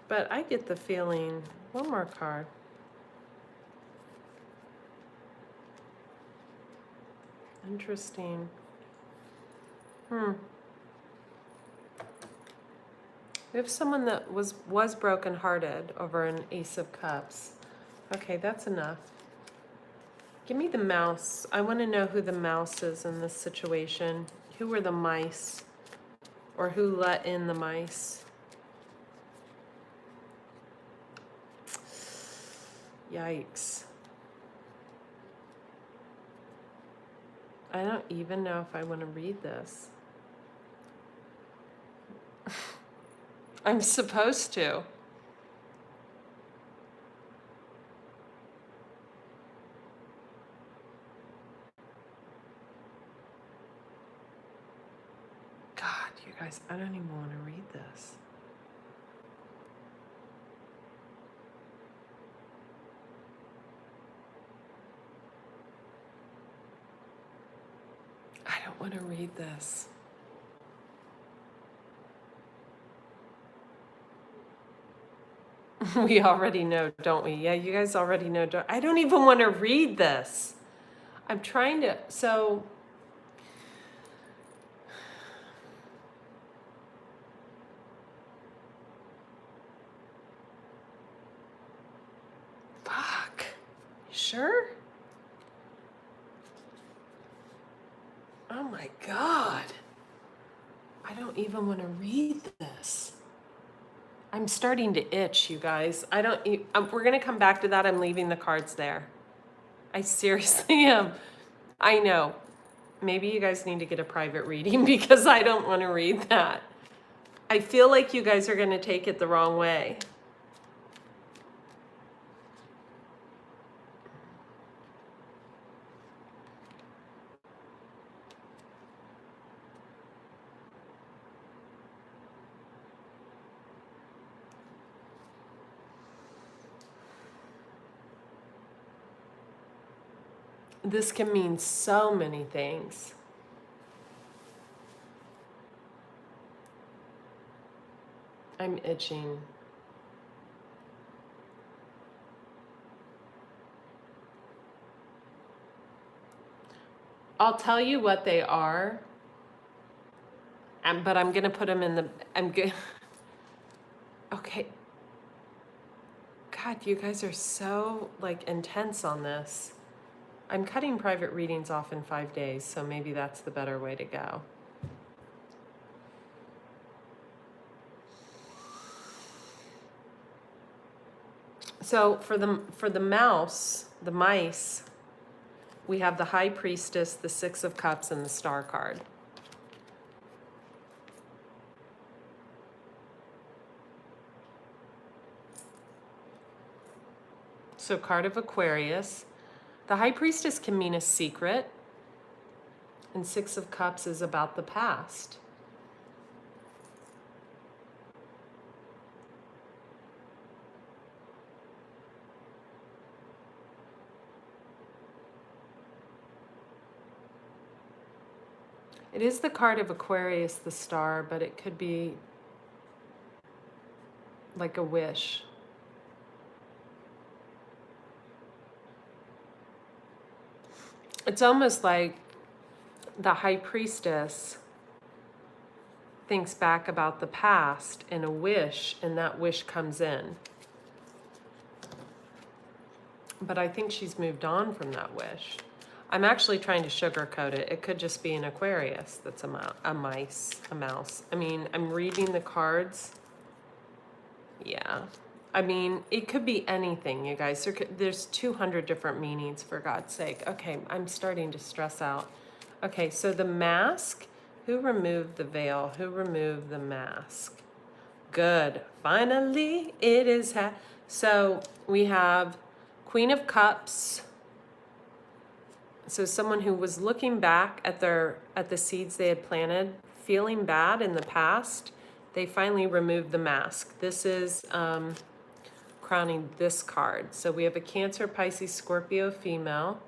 But I get the feeling, one more card. Interesting. We have someone that was brokenhearted over an Ace of Cups. Okay, that's enough. Give me the mouse. I want to know who the mouse is in this situation. Who were the mice? Or who let in the mice? Yikes. I don't even know if I want to read this. I'm supposed to. Guys, I don't even want to read this. I don't want to read this. We already know, don't we? Yeah, you guys already know. I don't even want to read this. I'm trying to, so fuck. Sure? Oh my God. I don't even want to read this. I'm starting to itch, you guys. I don't, we're going to come back to that. I'm leaving the cards there. I seriously am. I know. Maybe you guys need to get a private reading because I don't want to read that. I feel like you guys are going to take it the wrong way. This can mean so many things. I'm itching. I'll tell you what they are, but I'm going to put them in the, I'm good. Okay. God, you guys are so like intense on this. I'm cutting private readings off in 5 days, so maybe that's the better way to go. So for the mice, we have the High Priestess, the Six of Cups, and the Star card. So card of Aquarius. The High Priestess can mean a secret, and Six of Cups is about the past. It is the card of Aquarius, the Star, but it could be like a wish. It's almost like the High Priestess thinks back about the past and a wish, and that wish comes in. But I think she's moved on from that wish. I'm actually trying to sugarcoat it. It could just be an Aquarius that's a mouse. I mean, I'm reading the cards. Yeah. I mean, it could be anything, you guys. There's 200 different meanings, for God's sake. Okay, I'm starting to stress out. Okay, so the mask. Who removed the veil? Who removed the mask? Good. Finally, it is. So we have Queen of Cups. So someone who was looking back at the seeds they had planted, feeling bad in the past, they finally removed the mask. This is crowning this card. So we have a Cancer, Pisces, Scorpio female.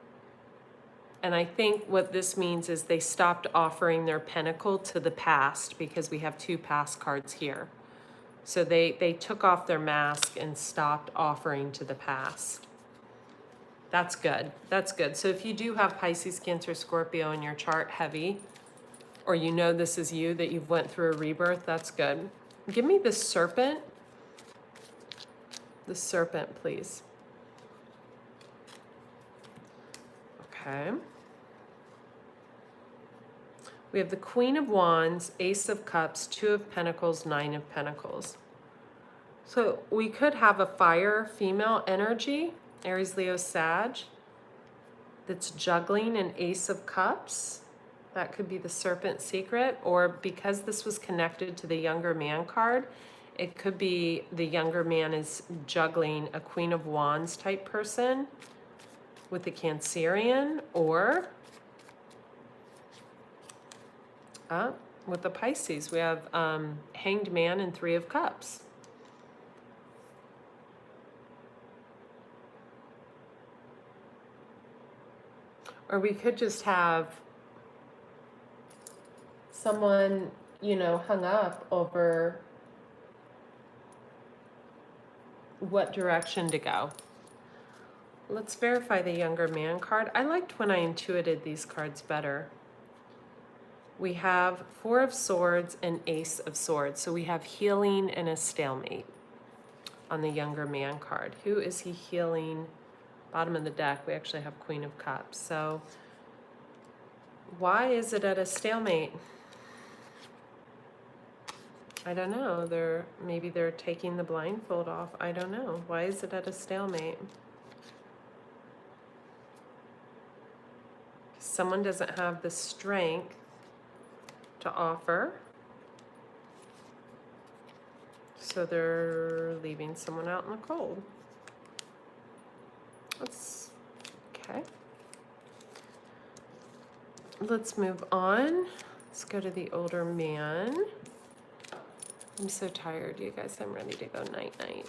And I think what this means is they stopped offering their pentacle to the past because we have 2 past cards here. So they took off their mask and stopped offering to the past. That's good. That's good. So if you do have Pisces, Cancer, Scorpio in your chart heavy, or you know this is you, that you've went through a rebirth, that's good. Give me the Serpent. The Serpent, please. Okay. We have the Queen of Wands, Ace of Cups, 2 of Pentacles, 9 of Pentacles. So we could have a fire female energy, Aries, Leo, Sag, that's juggling an Ace of Cups. That could be the Serpent secret. Or because this was connected to the younger man card, it could be the younger man is juggling a Queen of Wands type person with the Cancerian, or with the Pisces. We have Hanged Man and Three of Cups. Or we could just have someone, you know, hung up over what direction to go. Let's verify the Younger Man card. I liked when I intuited these cards better. We have Four of Swords and Ace of Swords. So we have healing and a stalemate on the Younger Man card. Who is he healing? Bottom of the deck, we actually have Queen of Cups. So why is it at a stalemate? I don't know. Maybe they're taking the blindfold off. I don't know. Why is it at a stalemate? Someone doesn't have the strength to offer. So they're leaving someone out in the cold. That's okay. Let's move on. Let's go to the Older Man. I'm so tired, you guys. I'm ready to go night-night.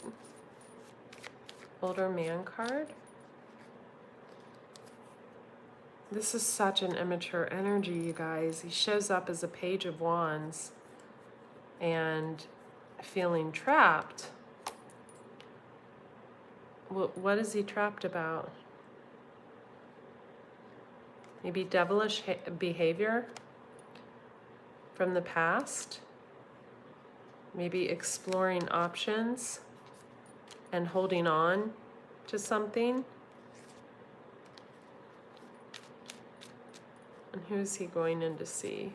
Older Man card. This is such an immature energy, you guys. He shows up as a Page of Wands and feeling trapped. What is he trapped about? Maybe devilish behavior from the past. Maybe exploring options and holding on to something. And who is he going in to see?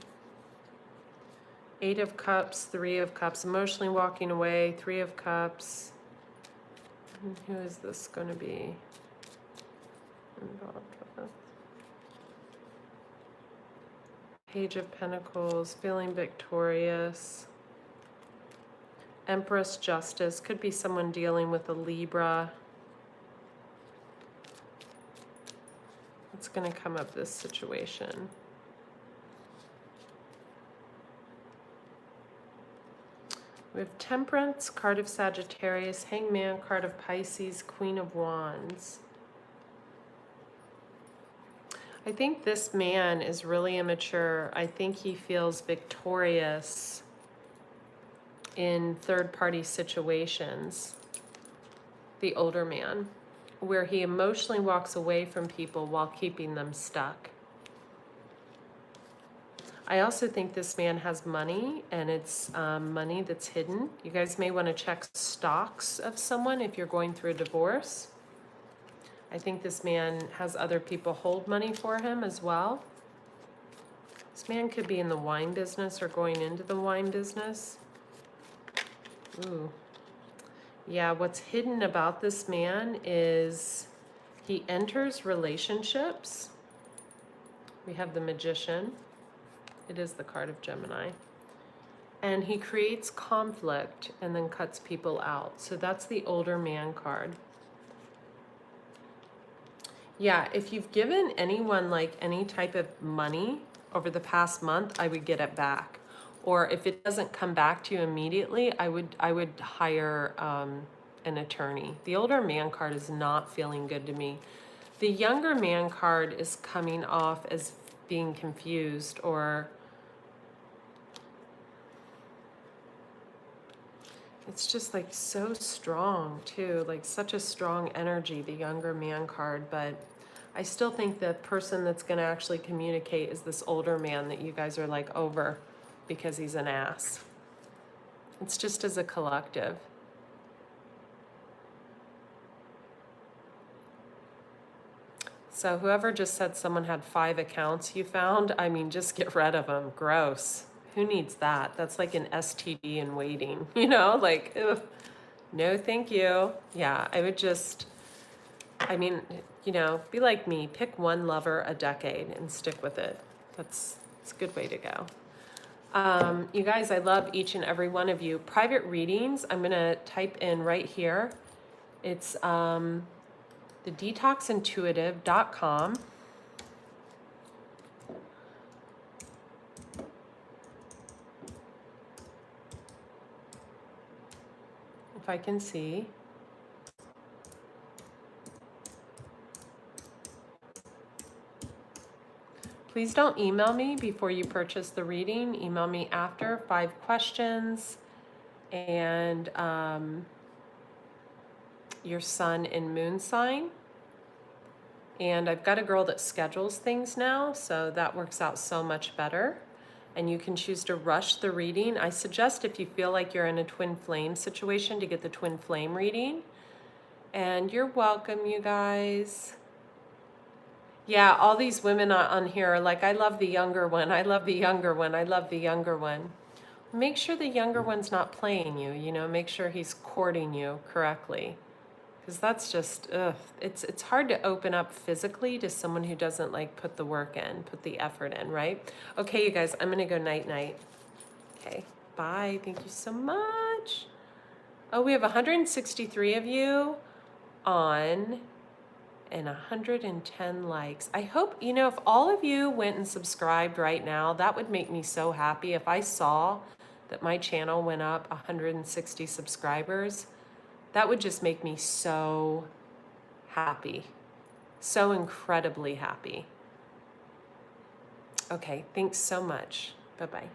Eight of Cups, Three of Cups, emotionally walking away, Three of Cups. And who is this going to be involved with? Page of Pentacles, feeling victorious. Empress, Justice, could be someone dealing with a Libra. It's going to come up this situation. We have Temperance, card of Sagittarius, Hangman, card of Pisces, Queen of Wands. I think this man is really immature. I think he feels victorious in third-party situations, the Older Man, where he emotionally walks away from people while keeping them stuck. I also think this man has money, and it's money that's hidden. You guys may want to check stocks of someone if you're going through a divorce. I think this man has other people hold money for him as well. This man could be in the wine business or going into the wine business. Ooh. Yeah, what's hidden about this man is he enters relationships. We have the Magician. It is the card of Gemini. And he creates conflict and then cuts people out. So that's the Older Man card. Yeah, if you've given anyone like any type of money over the past month, I would get it back. Or if it doesn't come back to you immediately, I would hire an attorney. The Older Man card is not feeling good to me. The Younger Man card is coming off as being confused, or it's just like so strong too, like such a strong energy, the Younger Man card. But I still think the person that's going to actually communicate is this Older Man that you guys are like over because he's an ass. It's just as a collective. So whoever just said someone had 5 accounts you found, I mean, just get rid of them. Gross. Who needs that? That's like an STD in waiting, you know, like, ugh. No, thank you. Yeah, I would just, I mean, you know, be like me, pick one lover a decade and stick with it. It's a good way to go. You guys, I love each and every one of you. Private readings, I'm going to type in right here. It's thedetoxintuitive.com. if I can see. Please don't email me before you purchase the reading. Email me after. 5 questions and your sun and moon sign. And I've got a girl that schedules things now, so that works out so much better. And you can choose to rush the reading. I suggest if you feel like you're in a twin flame situation to get the twin flame reading. And you're welcome, you guys. Yeah, all these women on here are like, I love the younger one. I love the younger one. I love the younger one. Make sure the younger one's not playing you, you know, make sure he's courting you correctly. Because that's just, ugh, it's hard to open up physically to someone who doesn't like put the work in, put the effort in, right? Okay, you guys, I'm gonna go night-night. Okay, bye, thank you so much. Oh, we have 163 of you on and 110 likes. I hope, you know, if all of you went and subscribed right now, that would make me so happy. If I saw that my channel went up 160 subscribers, that would just make me so happy, so incredibly happy. Okay, thanks so much. Bye-bye.